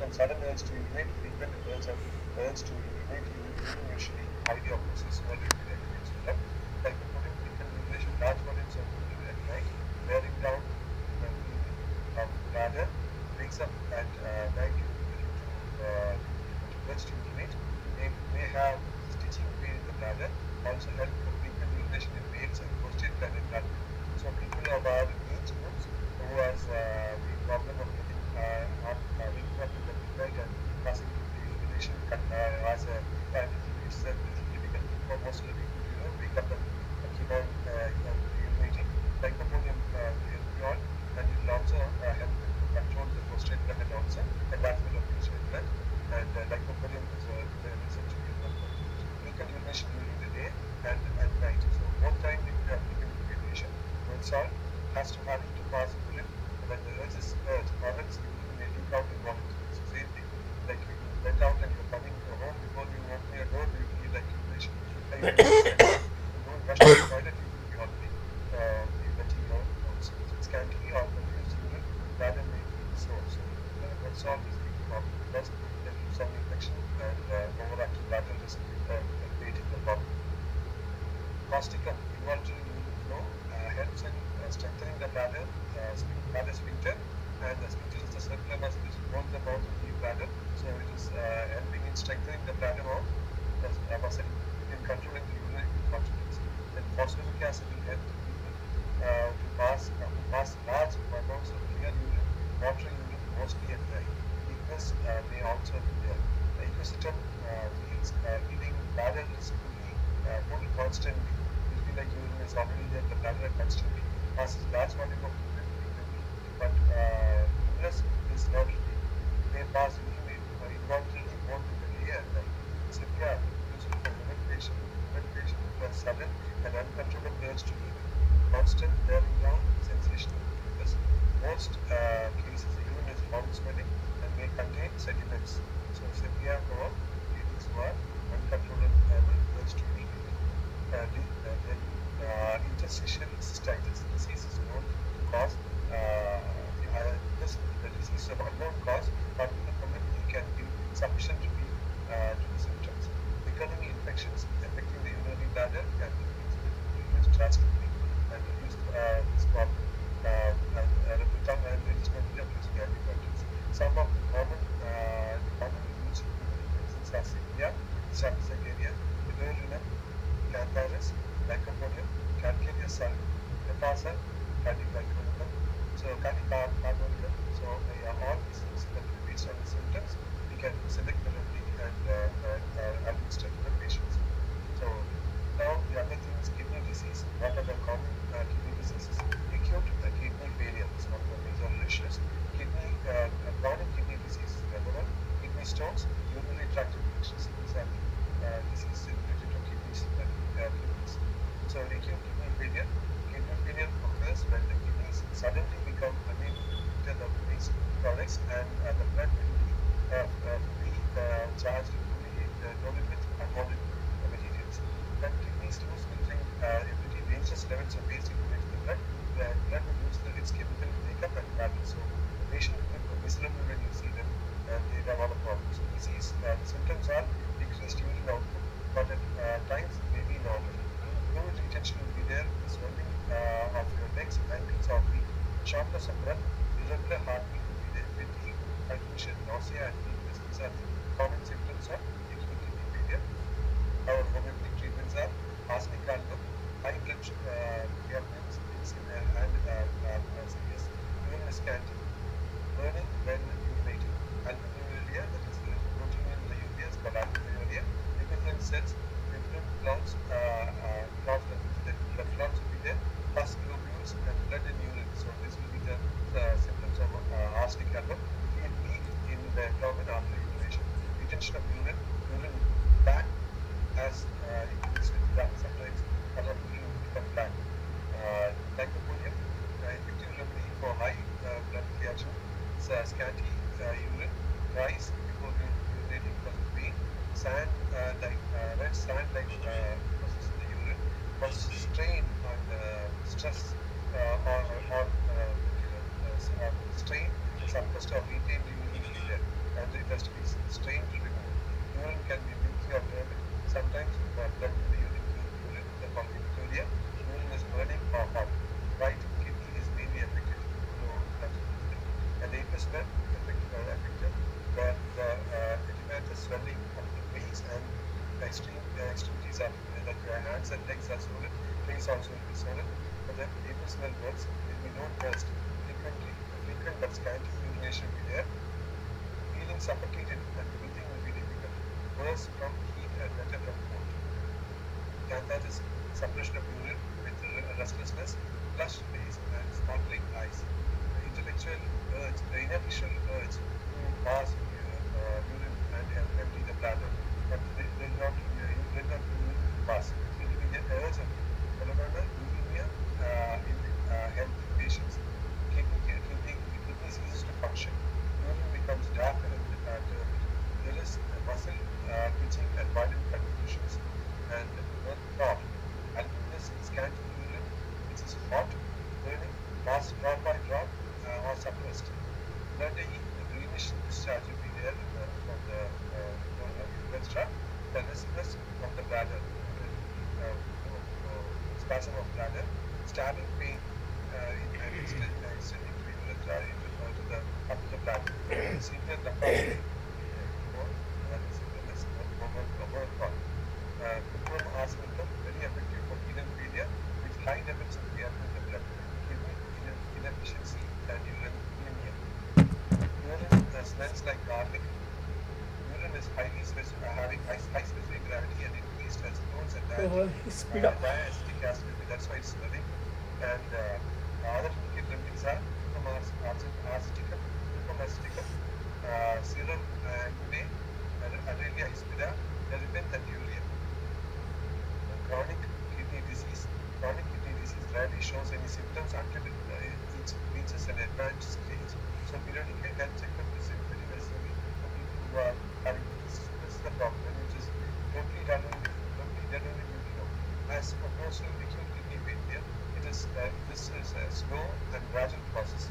from sudden urge to urinate, frequent urge to urinate, urine usually highly opposes or urinary syndrome. Lycopodium, frequent urination, large volumes of urine at night, wearing down the urine of bladder, wakes up at night due to urge to urinate, may have stitching pain in the bladder, also help for frequent urination in males and prostate gland bladder. So people of our age groups who has the problem of getting waking up in the midnight and passing through the urination as a it's a little difficult for most of the people to wake up and keep on urinating. Lycopodium will help you on, and it will also help to control the prostate gland and also enlargement of prostate gland. And lycopodium is research to be frequent urination during the day and at night. So both time if you have frequent urination, salt has to have to pass urine when the urge is urge, or else you may leak out in vomit. So same thing, like you went out and you're coming home, before you open your door, you feel like urination. Like you don't rush to the toilet, you will be already letting your nose scantily or confused urine, rather may be sore. So red salt is the problem because there is some infection and overactive bladder is creating the problem. Causticum, involuntary urine flow, helps in strengthening the bladder sphincter, and the sphincter is the circular muscle which holds the mouth of the bladder, so it is helping in strengthening the bladder muscle in controlling the urinary incontinence. Then phosphoric acid will help the people to pass large amounts of clear urine, watery urine, mostly at night. Weakness may also be there. The equisitum means feeling bladder is fully full constantly. You feel like urine is already there, the bladder constantly passes large volume of urine frequently, but fullness is not really. They pass urine involuntarily both in the day and night. Sepia, used for women patient who has sudden and uncontrollable urge to urine, constant wearing down, sensation of weakness. Most cases, urine is found swelling and may contain sediments. So sepia for ladies who are uncontrollable urge to urinate. Interstitial cystitis disease is known to cause the disease of unknown cause, but in the community can give sufficient relief to the symptoms. Recurring infections affecting the urinary bladder can be reduced drastically and reduce this problem. And there is no need of using antibiotics. Some of the commonly used medicines are sepia, Staphylococcus, Medullum, Cantharis, Lycopodium, Calcareous sulc, Hepasa, Caldicarbonicum. So Caldicarbonicum. So all these things that based on the symptoms, we can select the remedy and administer to the patients. So now the other thing is kidney disease. What are the common kidney diseases? Acute kidney failure is one of the major issues. Chronic kidney disease is another one. Kidney stones, urinary tract infections. These are diseases related to kidneys. So acute kidney failure occurs when the kidneys suddenly become unable to filter the waste products and the blood will be free smell works, we know first frequent but scanty urination will be there. Feeling suffocated and breathing will be difficult. Worse from heat and better from cold. Cantharitis, suppression of urine with restlessness, flushed face and sparkling eyes. The initial urge to pass urine and empty the bladder, but they will not urine pass. So it will be the urge of phenomena uremia in healthy patients. Kidney ceases to function. Urine becomes dark and dirty. There is muscle twitching and violent convulsions and thought. Albuminous scanty urine, which is hot, burning, passed drop by drop or suppressed. Bloody greenish discharge will be there from the urethra. The restlessness of the bladder, spasm of bladder, stabbing pain extending to the urethra to the up to the bladder. Severe lymphatic Cuprum arsenical, very effective for renal failure with high levels of creatinine in the blood, kidney inefficiency and uremia. Urine smells like garlic. Urine is having high specific gravity and increased acetones and Speed up. diacetic acid. That's why it's smelling. And other indicated remedies are cuprum aceticum, serum anguinae, Arelia hispida, Neripin and urea. Chronic kidney disease rarely shows any symptoms until it reaches an advanced stage. So periodically health checkup is very necessary for people who are having this. This is the problem, which is totally done only due to as opposed to acute kidney failure. This is a slow and gradual process,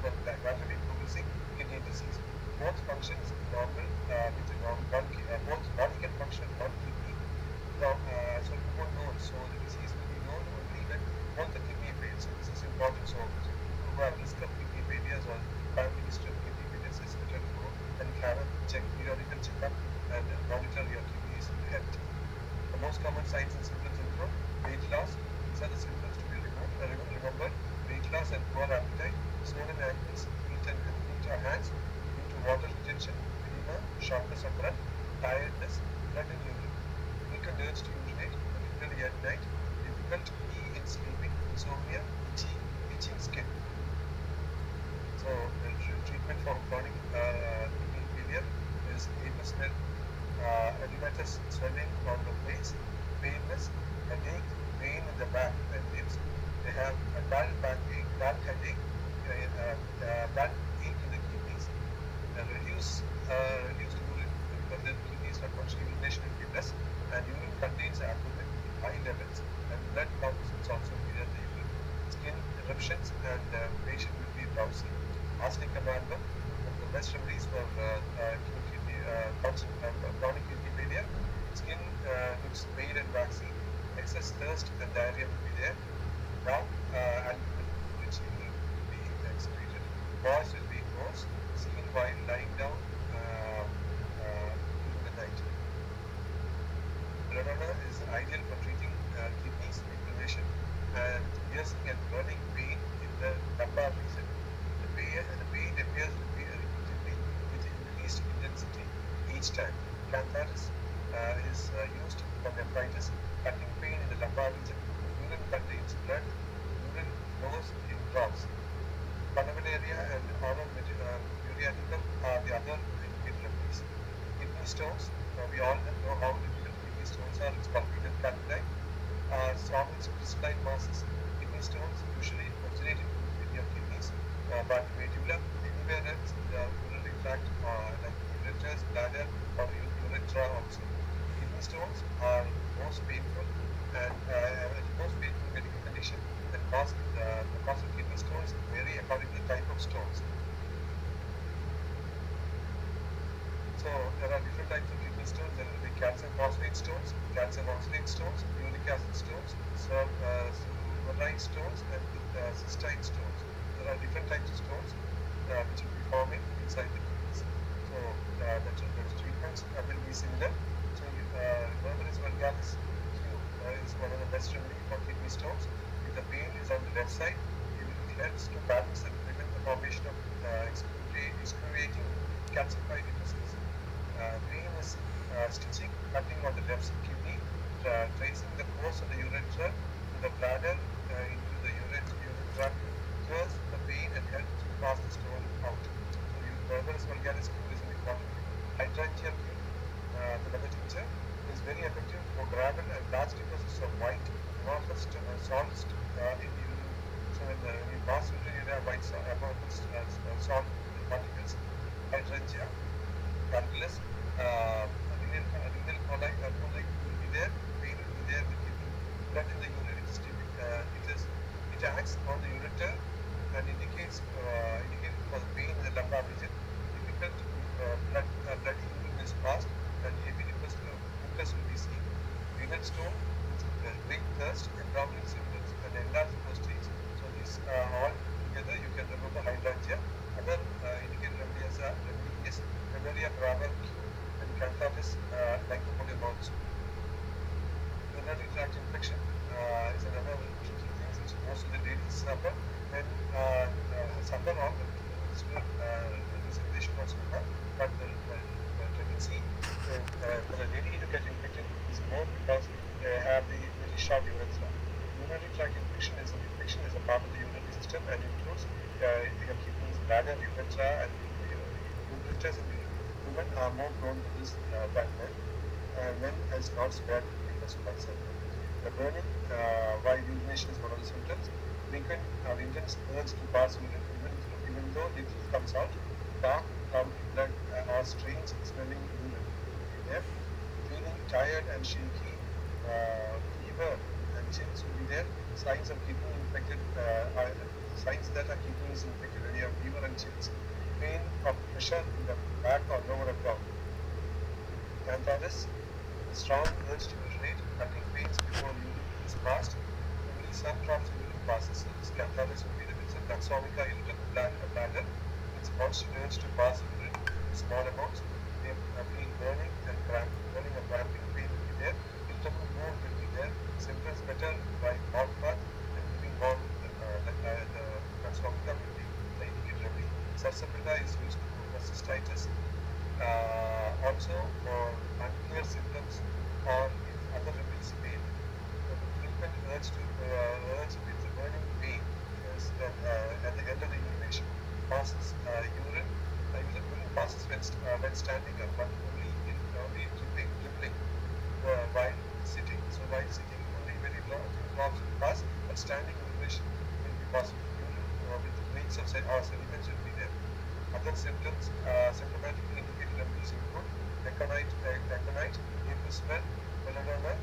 gradually progressing kidney disease. Both functions normal both body can function one kidney. So you won't know it. So the disease will be known only when both the kidney fails. So this is important. So people who have risk of kidney failures or family history of kidney failures is better to go and have a periodical checkup and monitor your kidneys health. The most common signs and symptoms include weight loss. These are the symptoms to be remembered. Weight loss and poor appetite, swollen ankles, feet or hands due to water retention, edema, shortness of breath, tiredness, blood in urine. Weakened urge to urinate, particularly at night, difficulty in sleeping, insomnia, itching skin. So the treatment for chronic kidney failure is smell, edematous swelling on the face, painless, headache, pain in the back and limbs. They have a dull backache, dull headache, dull ache in the kidneys, reduced urine because the kidneys are functioning, urination will be less, and urine contains albumin in high levels, and blood composites also mirror the urine. Skin eruptions and patient will be drowsy. Arsenic amalgam, one of the best remedies for chronic kidney failure. Skin looks pale and waxy. Excess thirst and diarrhea will be there. Now, albumin, which will be excreted. Voice will be hoarse, seen while lying down during the night. Belladonna is ideal for treating kidneys inflammation and piercing and burning pain in the lumbar region. The pain appears repeatedly with increased intensity each time. Cantharitis is used for nephritis, cutting pain in the lumbar region. Urine contains blood. Urine flows in drops. Pulmonary and oral uriaticum are the other indicated remedies. Kidney stones, we all know how difficult kidney stones are. It's called renal calculi. Solid crystalline masses. Kidney stones usually originate in your kidneys, but medulla anywhere else in the urinary tract, like ureters, bladder, or urethra also. Kidney stones are most painful and most painful medical condition, and the cause of kidney stones vary according to the type of stones. So there are different types of kidney stones. There will be calcium phosphate stones, calcium oxalate stones, uric acid stones, sulfurite stones, and cystine stones. There are different types of stones which will be forming inside the kidneys. So the treatments will be similar. So Berberis vulgaris is one of the best remedy for kidney stones. if the vein is on the left side, it helps to balance and prevent the formation of excruciating calcified deposits. Vein is stitching, cutting on the left kidney, tracing the course of the urethra to the bladder into the urethra, cures the vein and helps to pass the stone out. So, Berger's vulgaris is an important hydrangea cream, the mother tincture, is very effective for gravel and large deposits of white amorphous salts in the urine. So, when you pass urine, you have white amorphous salt particles. Hydrangea, calculus, renal colic will be there, vein will be there, the kidney, blood in the urine. It acts on the ureter and indicates for the vein in the lumbar region. Difficult bloody urine is passed and heavy mucus will be seen. Renal stone, great thirst, abdominal symptoms, and enlarged prostate. So these all together you can remember hydrangea. Other indicated remedies is Memoria grava and Cantharis lycopodium also. Urinary tract infection is another tricky thing which most of the ladies suffer and suffer on they should not suffer, but the tendency for the lady to get infected is more because they have the very short urethra. Urinary tract infection is a part of the urinary system and includes your kidneys, bladder, urethra, and the ureters in the women are more prone to this than men. Men has not spared because of concern. The burning while urination is one of the symptoms. Frequent or intense urge to pass urine, even though little comes out. Dark, cloudy blood or strange smelling urine will be there. Feeling tired and shaky, fever and chills will be there. Signs of kidney infected, signs that a kidney is infected when you have fever and chills. Pain or pressure in the back or lower abdomen. Cantharis, strong urge to urinate, cutting pains before urine is passed. Only some drops of urine passes. So this cantharis will be the reason. Taxomica into the bladder. It's constant urge to pass urine in small amounts. They feel burning and cramping pain will be there. Irritable mood will be there. Symptoms better by hot bath and moving on. The Taxomica will be the indicated remedy. Sarsapita is used for cystitis. Also for unclear symptoms or if other remedies fail. The frequent urge with the burning pain is at the end of the urination. Passes urine passes when standing up, but only dribbling while sitting. So while sitting, only very long drops will pass, but standing urination will be possible. Urine with grains of sediments will be there. Other symptoms, symptomatically indicated remedies include aconite, April smell, melanoma,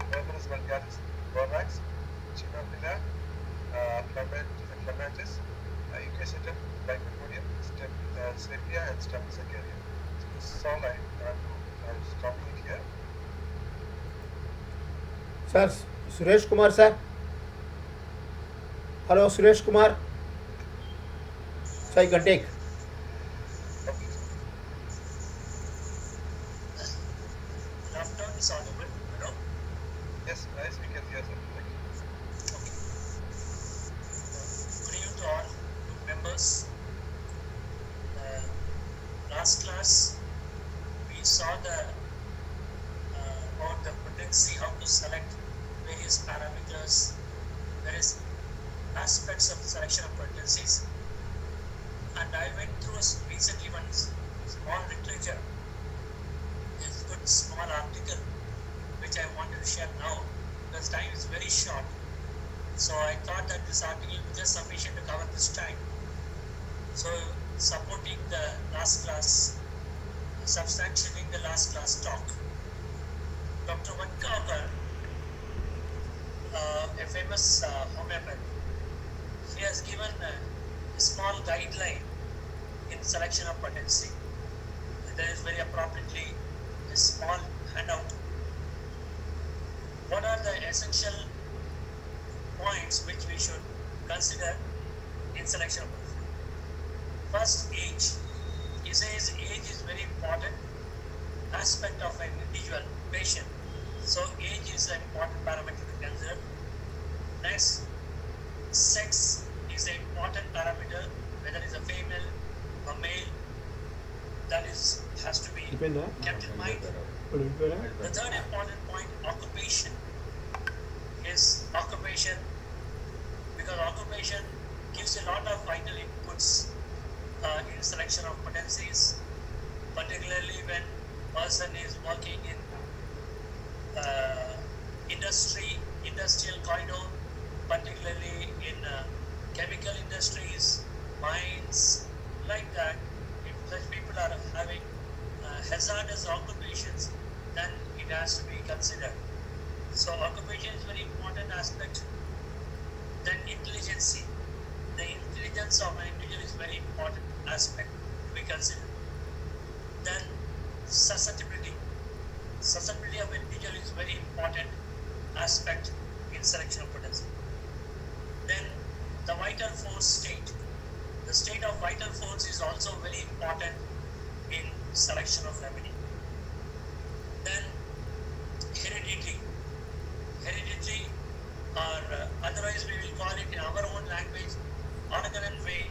Berger's vulgaris, borax, Chinorrhea, clematis, Eucacetum, Lycopodium, Sepia, and Streptococcus. So this is all I was stopping it here. Sir, Suresh Kumar, sir. Hello, Suresh Kumar. So you can take. Okay. Laughter is audible, hello? Yes, nice, we can hear something. Thank you. Okay. Good evening to all group members. Last class, we saw about the potency, how to select various parameters, various aspects of selection of potencies. And I went through recently one small literature, this good small article, which I wanted to share now, because time is very short. So I thought that this article was just sufficient to cover this time. So supporting the last class, substantiating the last class talk. Dr. Vankauer, a famous homeopath, he has given a small guideline in selection of potency. There is very appropriately a small handout. What are the essential points which we should consider in selection of potency? First, age. He says age is very important aspect of an individual patient. So age is an important parameter to consider. Next, sex is an important parameter, whether it's a female or male, that is has to be అయిపోయిందా kept in mind. ఇప్పుడు వెళ్ళిపోయారా The third important point, occupation, is occupation, because occupation gives a lot of vital inputs in selection of potencies, particularly when person is working in industrial corridor, particularly in chemical industries, mines, like that. If such people are having hazardous occupations, then it has to be considered. So occupation is very important aspect. Then intelligence. The intelligence of an individual is very important aspect to be considered. Then susceptibility. Susceptibility of an individual is very important aspect in selection of potency. Then the vital force state. The state of vital force is also very important in selection of remedy. Then heredity. Heredity, or otherwise we will call it in our own language, organ way.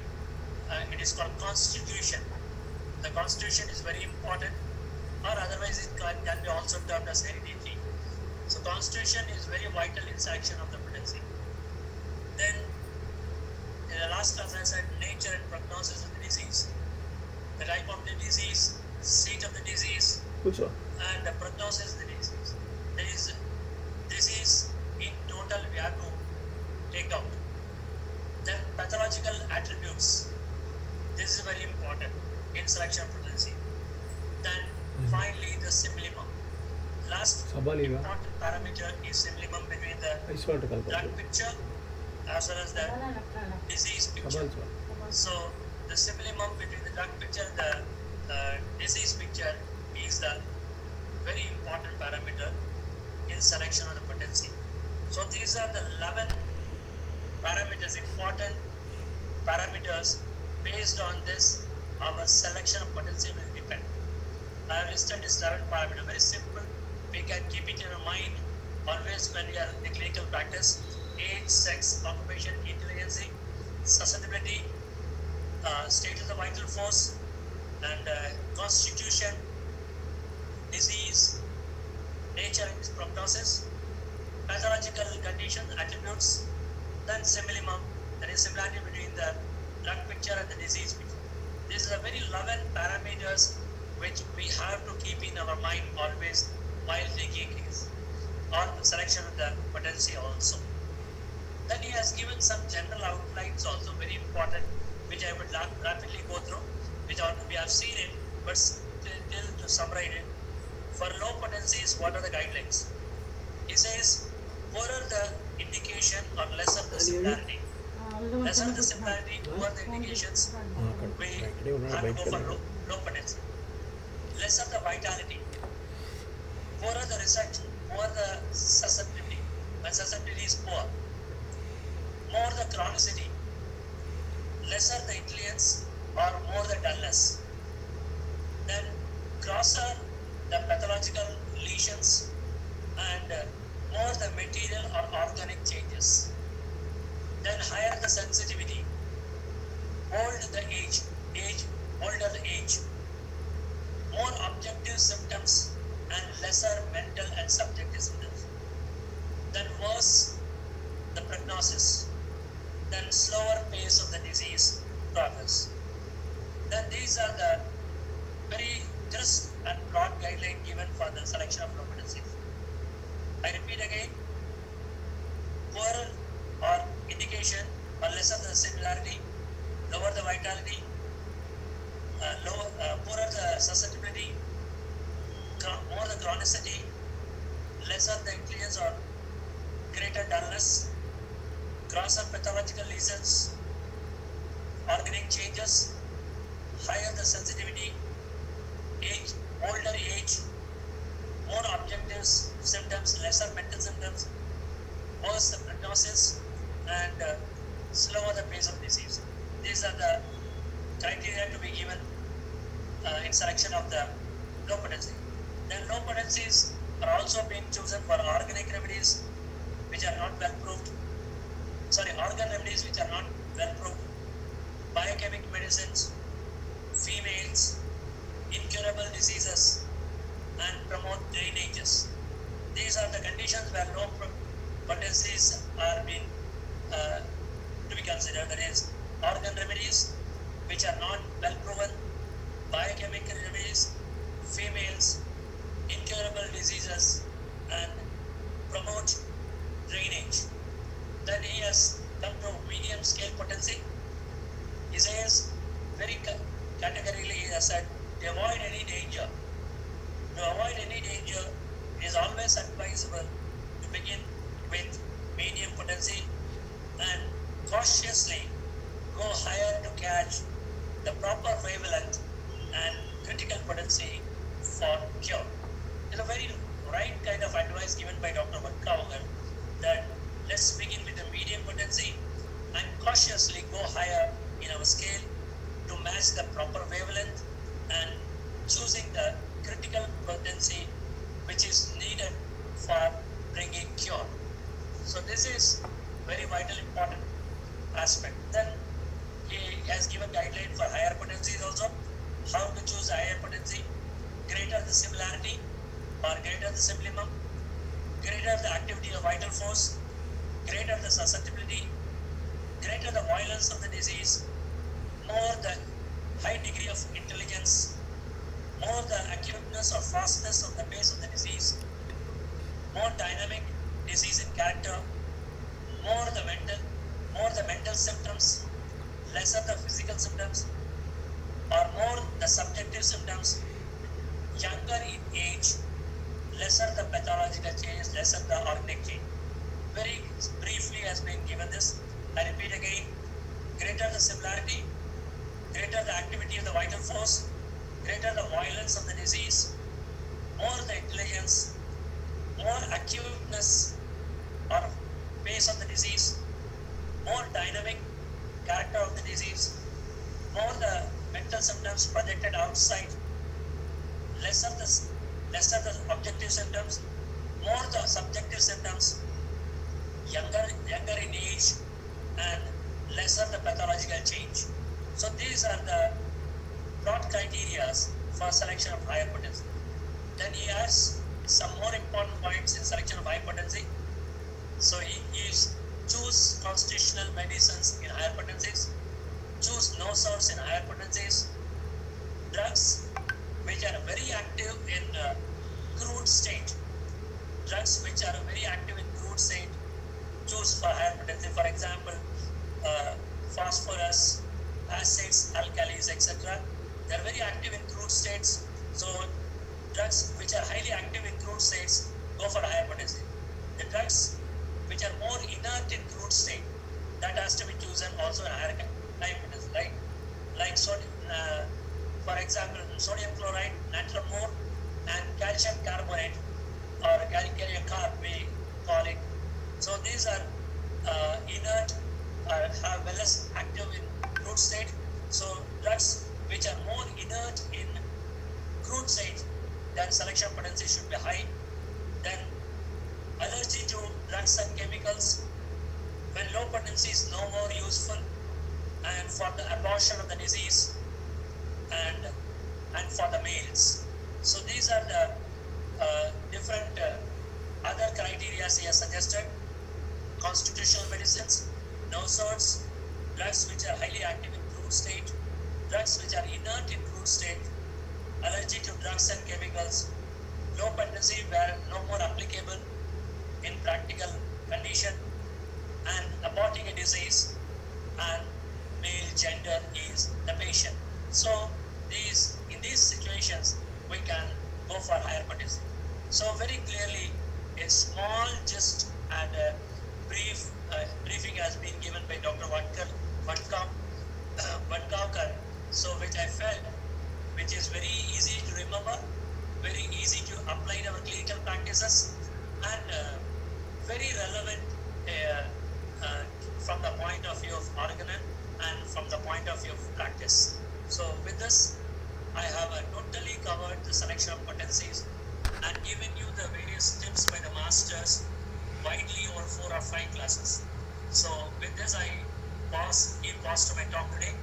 It is called constitution. The constitution is very important, or otherwise it can be also termed as heredity. So constitution is very vital in selection of the potency. Then in the last class I said nature and prognosis of the disease. The type of the disease, seat of the disease, కూర్చో and the prognosis of the disease. There is disease in total we have to take out. Then pathological attributes. This is very important in selection of potency. Then finally the symplimum. Last సబాలిగా important parameter is symplimum between the ice water drug కలపాలి picture as well as the disease picture. సబాలి So the symplimum between the drug picture and the disease picture is the very important parameter in selection of the potency. So these are the 11 parameters, important parameters. Based on this, our selection of potency will depend. I have listed this 11 parameters. Very simple. We can keep it in our mind always when we are in the clinical practice. Age, sex, occupation, intelligence, susceptibility, state of the vital force, and constitution, disease, nature and prognosis, pathological condition, attributes, then symplimum, that is similarity between the drug picture and the disease picture. These are very 11 parameters which we have to keep in our mind always while taking case or the selection of the potency also. Then he has given some general outlines also, very important, which I would rapidly go through, which we have seen it, but still to summarize it. For low potencies, what are the guidelines? He says, poorer the indication or lesser the similarity. Lesser the similarity, poorer the indications, we have to go for low potency. Lesser the vitality, poorer the result, poorer the susceptibility. When susceptibility is poor, more the chronicity, lesser the intelligence or more the dullness. Then crosser the pathological lesions and more the material or organic changes. Then higher the sensitivity, old the age, older the age, more objective symptoms and lesser mental and subjective symptoms. Then worse the prognosis, then slower pace of the disease progress. Then these are the very crisp and broad guideline given for the selection of low potencies. I repeat again, poorer or indication or lesser the similarity, lower the vitality, poorer the susceptibility, more the chronicity, lesser the intelligence or greater dullness, grosser pathological lesions, organic changes, higher the sensitivity, age, older age, more objective symptoms, lesser mental symptoms, worse the prognosis, and slower the pace of disease. These are the criteria to be given in selection of the low potency. Then low potencies are also being chosen for organic remedies which are not well proved, organ remedies which are not well proved, biochemical medicines, females, incurable diseases, and promote drainages. These are the conditions where low potencies are being to be considered. That is, organ remedies which are not well proven, biochemical remedies, females, incurable diseases, and promote drainage. Then he has come to medium scale potency. He says very categorically, he has said, to avoid any danger. To avoid any danger, it is always advisable to begin with medium potency and cautiously go higher to catch the proper wavelength and critical potency for cure. It's a very right kind of advice given by Dr. Vatkavagan that let's begin with a medium potency and cautiously go higher in our scale to match the proper wavelength and choosing the critical potency which is needed for bringing cure. So this is very vital important aspect. Then he has given guideline for higher potencies also, how to choose higher potency, greater the similarity or greater the sublimum, greater the activity of vital force, greater the susceptibility, greater the violence of the disease, more the high degree of intelligence, more the acuteness or fastness of the base of the disease, more dynamic disease in character, more the mental symptoms, lesser the physical symptoms, or more the subjective symptoms, younger in age, lesser the pathological change, lesser the organic change. Very briefly has been given this. I repeat again, greater the similarity, greater the activity of the vital force, greater the violence of the disease, more the intelligence, more acuteness or pace of the disease, more dynamic character of the disease, more the mental symptoms projected outside, lesser the objective symptoms, more the subjective symptoms, younger in age, and lesser the pathological change. So these are the broad criteria for selection of higher potency. Then he has some more important points in selection of high potency. So he is choose constitutional medicines in higher potencies, choose no salts in higher potencies, drugs which are very active in crude state, drugs which are very active in crude state, choose for higher potency. For example, phosphorus, acids, alkalis, etc. They are very active in crude states. So drugs which are highly active in crude states go for higher potency. The drugs which are more inert in crude state, that has to be chosen also in higher potency, right? Like sodium, for example, sodium chloride, natramine, and calcium carbonate or calcium carb we call it. So these are inert or have less active in crude state. So drugs which are more inert in crude state, then selection potency should be high. Then allergy to drugs and chemicals, when low potency is no more useful, and for the abortion of the disease and for the males. So these are the different other criteria he has suggested. Constitutional medicines, no sorts, drugs which are highly active in crude state, drugs which are inert in crude state, allergy to drugs and chemicals, low potency where no more applicable in practical condition, and aborting a disease, and male gender is the patient. So in these situations we can go for higher potency. So very clearly a small gist and a briefing has been given by Dr. Vatkavagan, so which I felt which is very easy to remember, very easy to apply in our clinical practices, and very relevant from the point of view of organon and from the point of view of practice. So with this, I have totally covered the selection of potencies and given you the various tips by the masters widely over 4 or 5 classes. So with this, I give pause to my talk today,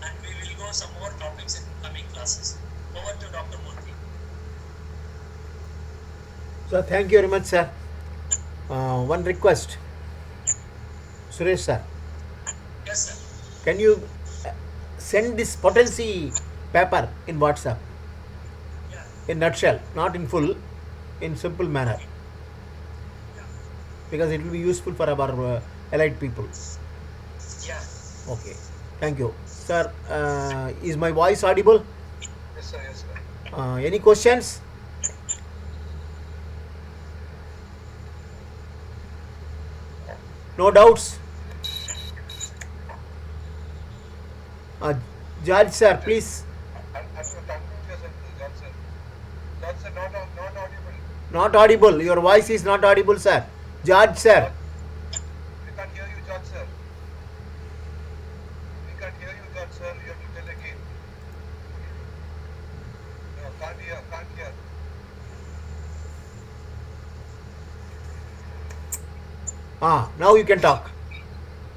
and we will go some more topics in coming classes. Over to Dr. Murthy. So thank you very much, sir. One request, Suresh sir. Yes, sir. Can you send this potency paper in WhatsApp Yeah. in nutshell, not in full, in simple manner, Yeah. because it will be useful for our allied people. Yeah. Okay. Thank you, sir. Is my voice audible? Yes, sir. Yes, sir. Any questions? No doubts? Judge sir, please. I'm talking to yourself, Johnson. Johnson, not audible. Not audible. Your voice is not audible, sir. Judge sir. We can't hear you, John, sir. We can't hear you, John, sir. You have to tell again. No, can't hear, can't hear. Now you can talk.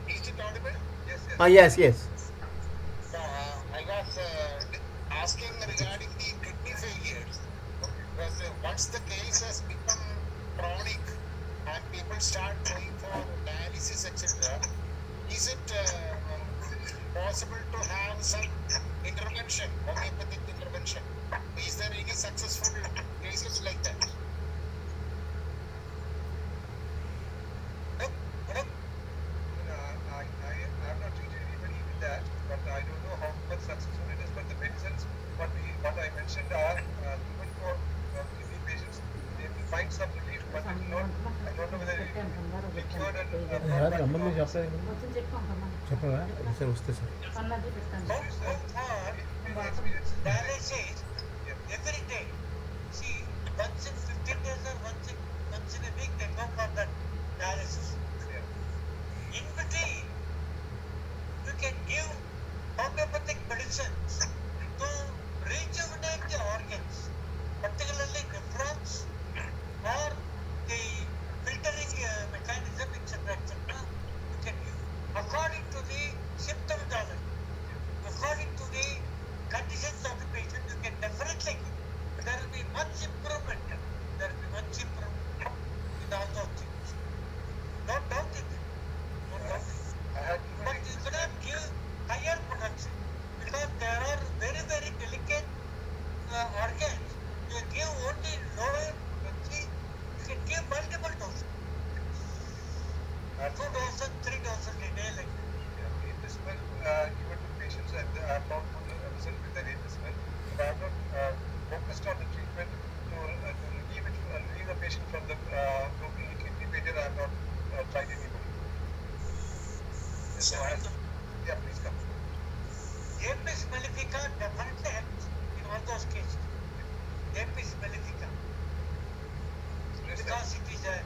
Is it audible? Yes, yes. Yes, yes. I was asking regarding the kidney failures. Because once the case has become chronic and people start going for dialysis, etc., is it possible to have some intervention, homeopathic intervention? Is there any successful cases like that? I have not treated anybody with that, but I don't know how much successful it is. But the medicines, what I mentioned are even for kidney patients, they will find some relief, but it will not. I don't know whether it will be cured and చెప్పరా sir వస్తే sir So far, dialysis every day. See, once in 15 days or once in a week they go for that dialysis. In between, you can give homeopathic medicines to rejuvenate the organs, particularly nephrons or the filtering mechanism, etc., etc. You can give according to the symptomatology, according to the conditions of the patient. You can definitely give. There will be much improvement. There will be much improvement in all those things. Don't doubt it. Don't doubt it. But you cannot give higher production because there are very, very delicate organs. You give only lower frequency. You can give multiple doses. 2 doses, 3 doses a day like that. in this well given to patients, and I have found good result with the rate as well. But I have not focused on the treatment to relieve the patient from the total kidney failure. I have not tried anybody. So I have to, yeah, please come. Apis mellifica definitely helps in all those cases. Apis mellifica. Yes, sir. Because it is a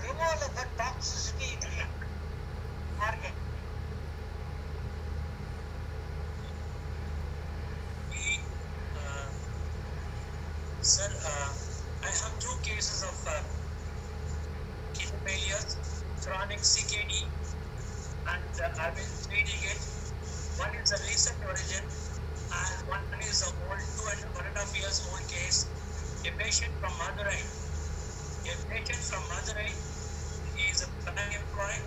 removal of a toxicity in the organ. We, sir, I have 2 cases of kidney failure, chronic CKD, and I've been treating it. One is a recent origin, and one is a old 1.5 years old case. A patient from Madurai. He is a bank employee,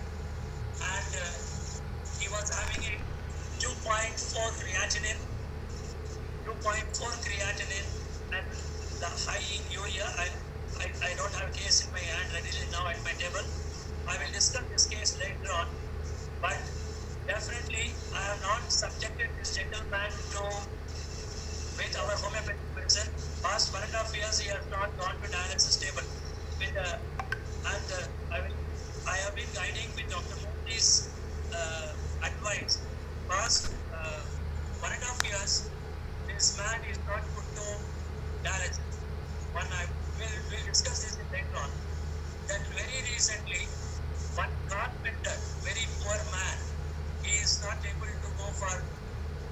and he was having a 2.4 creatinine, and the high in urea. I don't have a case in my hand readily now at my table. I will discuss this case later on, but definitely I have not subjected this gentleman to with our homeopathic medicine. Past 1.5 years he has not gone to dialysis table. I have been guiding with Dr. Murthy's advice. Past 1.5 years, this man is not put to dialysis. We'll discuss this later on. That very recently, one carpenter, very poor man, he is not able to go for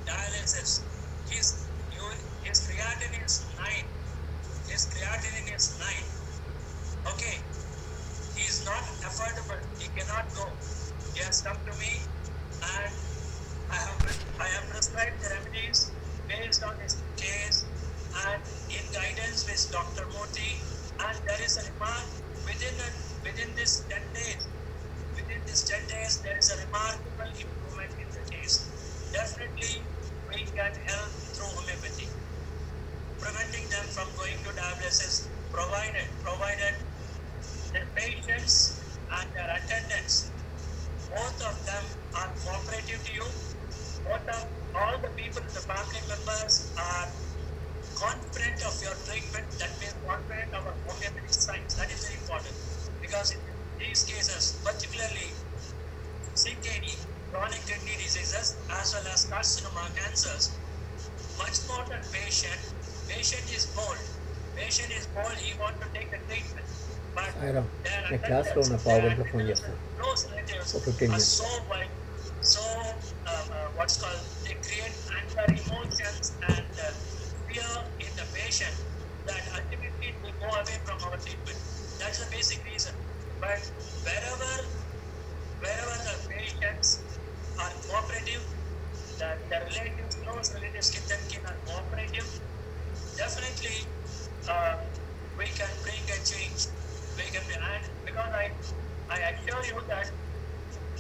dialysis. His creatinine is 9. Okay. He is not affordable. He cannot go. He has come there is a remarkable improvement in the case. Definitely, we can help through homeopathy, preventing them from going to dialysis, provided the patients and their attendants, both of them are cooperative to you. Both of all the people, the family members are confident of your treatment. That means confident of our homeopathic science. That is very important, because in these cases, particularly CKD, chronic kidney diseases, as well as carcinoma, cancers, much more than patient. Patient is bold. Patient is bold. He wants to take the treatment, but Sairam, their నేను క్లాస్లో ఉన్న attendants, పావు their గంటలో phone attendants, చేస్తాను close relatives ఒక 15 are minutes. so wide, so what's called, they create anger, emotions, and fear in the patient that ultimately it will go away from our treatment. That's the basic reason. But wherever the patients are cooperative, the relatives, close relatives, kith and kin are cooperative, definitely we can bring a change. We can, and because I assure you that,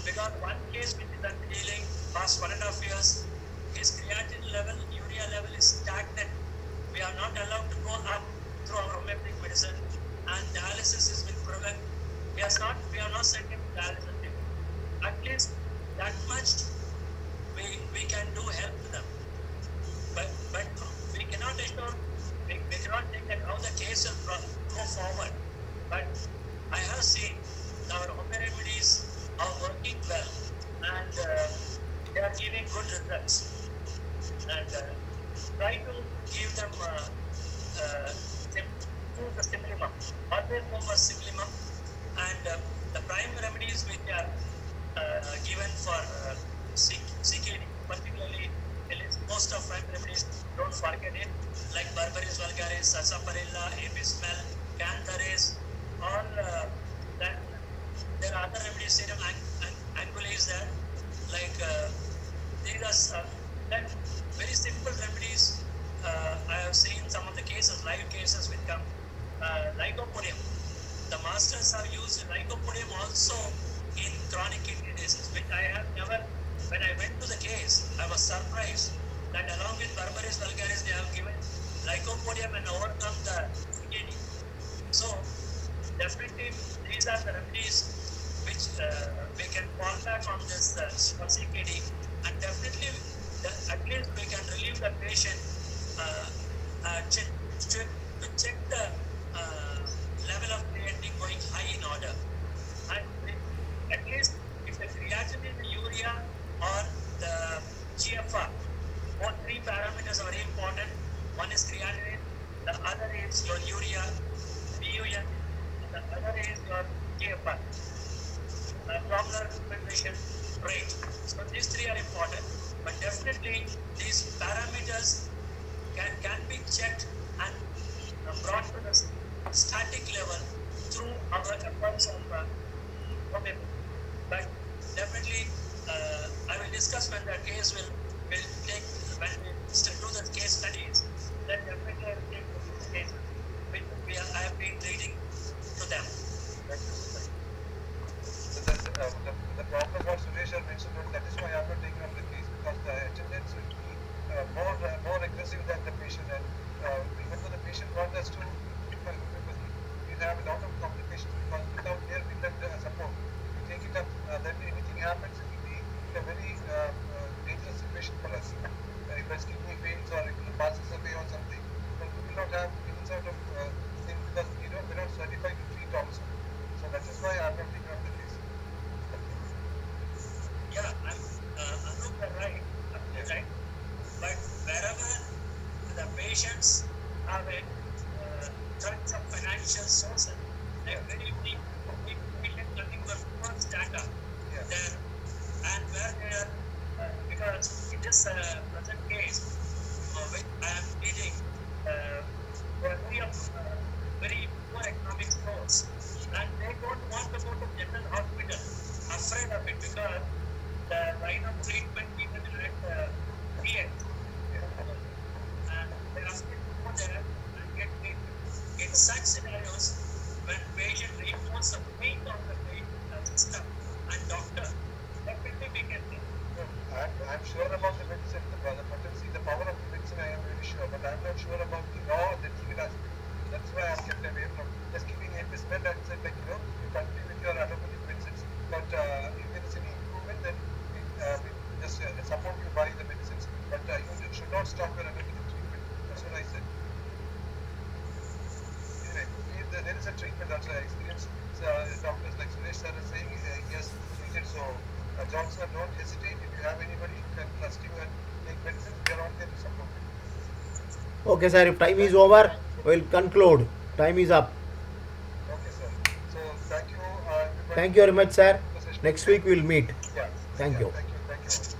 because one case which is under dealing past 1.5 years, his creatinine level, urea level is stagnant. We are not allowed to go up through our homeopathic medicine, and dialysis has been proven. We are not sending dialysis. At least that much we can do help to them. But we cannot assure, we cannot think that how the case will go forward. But I have seen our home remedies are working well, and they are giving good results. And try to give them the Simlimum, always go for Simlimum, and the prime remedies which are given for CKD, particularly most of prime remedies, don't forget it, like Berberis vulgaris, Sarsaparilla, Apis mel, Cantharis, all that. There are other remedies, serum angulis there, like these are that very simple remedies. I have seen some of the cases, live cases with come lycopodium. The masters have used lycopodium also in chronic kidney disease, which I have never. When I went to the case, I was surprised that along with Berberis vulgaris, they have given lycopodium and overcome the CKD. So definitely these are the remedies which we can fall back on this for CKD, and definitely at least we can relieve the patient to check the level of creatinine going high in order. And at least if the creatinine, the urea, or the GFR, both three parameters are very important. One is creatinine, the other is your urea, BUN, and the other is your GFR, glomerular filtration rate. So these three are important, but definitely these parameters can be checked and brought to the static level through our efforts of homeopathy. But definitely I will discuss when the case will take, when we do the case studies, then definitely I will take the case which I have been treating to them. So the problem what Suresh had mentioned, that is why I am not taking up the case, because the attendance will be more aggressive than the patient, and even though the patient wants us to we have a lot of complications, because without their support, we take it up, then anything happens, it will be a very dangerous situation for us. If a kidney fails or if it passes away or something, then we will not have any sort of thing, because we're not certified to treat also. So that is why I am not taking up the case. Yeah, Anup, you're right. Yes. Right. But wherever the patients have a threats of financial sources, like very weak patient looking for first data Yeah. there, and where they are, because in this present case, which I am dealing, they are very poor economic source, and they don't want to go to general hospital, afraid of it, because the line of treatment even at PX, and they are asking to go there and get treatment. In such scenarios, when patient reports the pain of the patient system and doctor, we can do. I'm sure about the medicine, the potency, the power of the medicine. I am very sure, but I'm not sure about the law that he will ask. That's why I'm kept away from just giving him this pen and said, like, you continue with your allopathic medicines, but if there is any improvement, then we just support you by the medicines. But you should not stop your allopathic treatment. That's what I said. Anyway, there is a treatment also. I experienced doctors like Suresh sir is saying he has treated. So, Johnson, don't hesitate. If you have anybody who can trust you and take medicine, we are out there to support you. Okay, sir. If time is over, we'll conclude. Time is up. Okay, sir. So, thank you, everybody. Thank you very much, sir. For the session. Next week we'll meet. Yeah. Thank Yeah, you. Thank you. Thank you. Thank you, sir.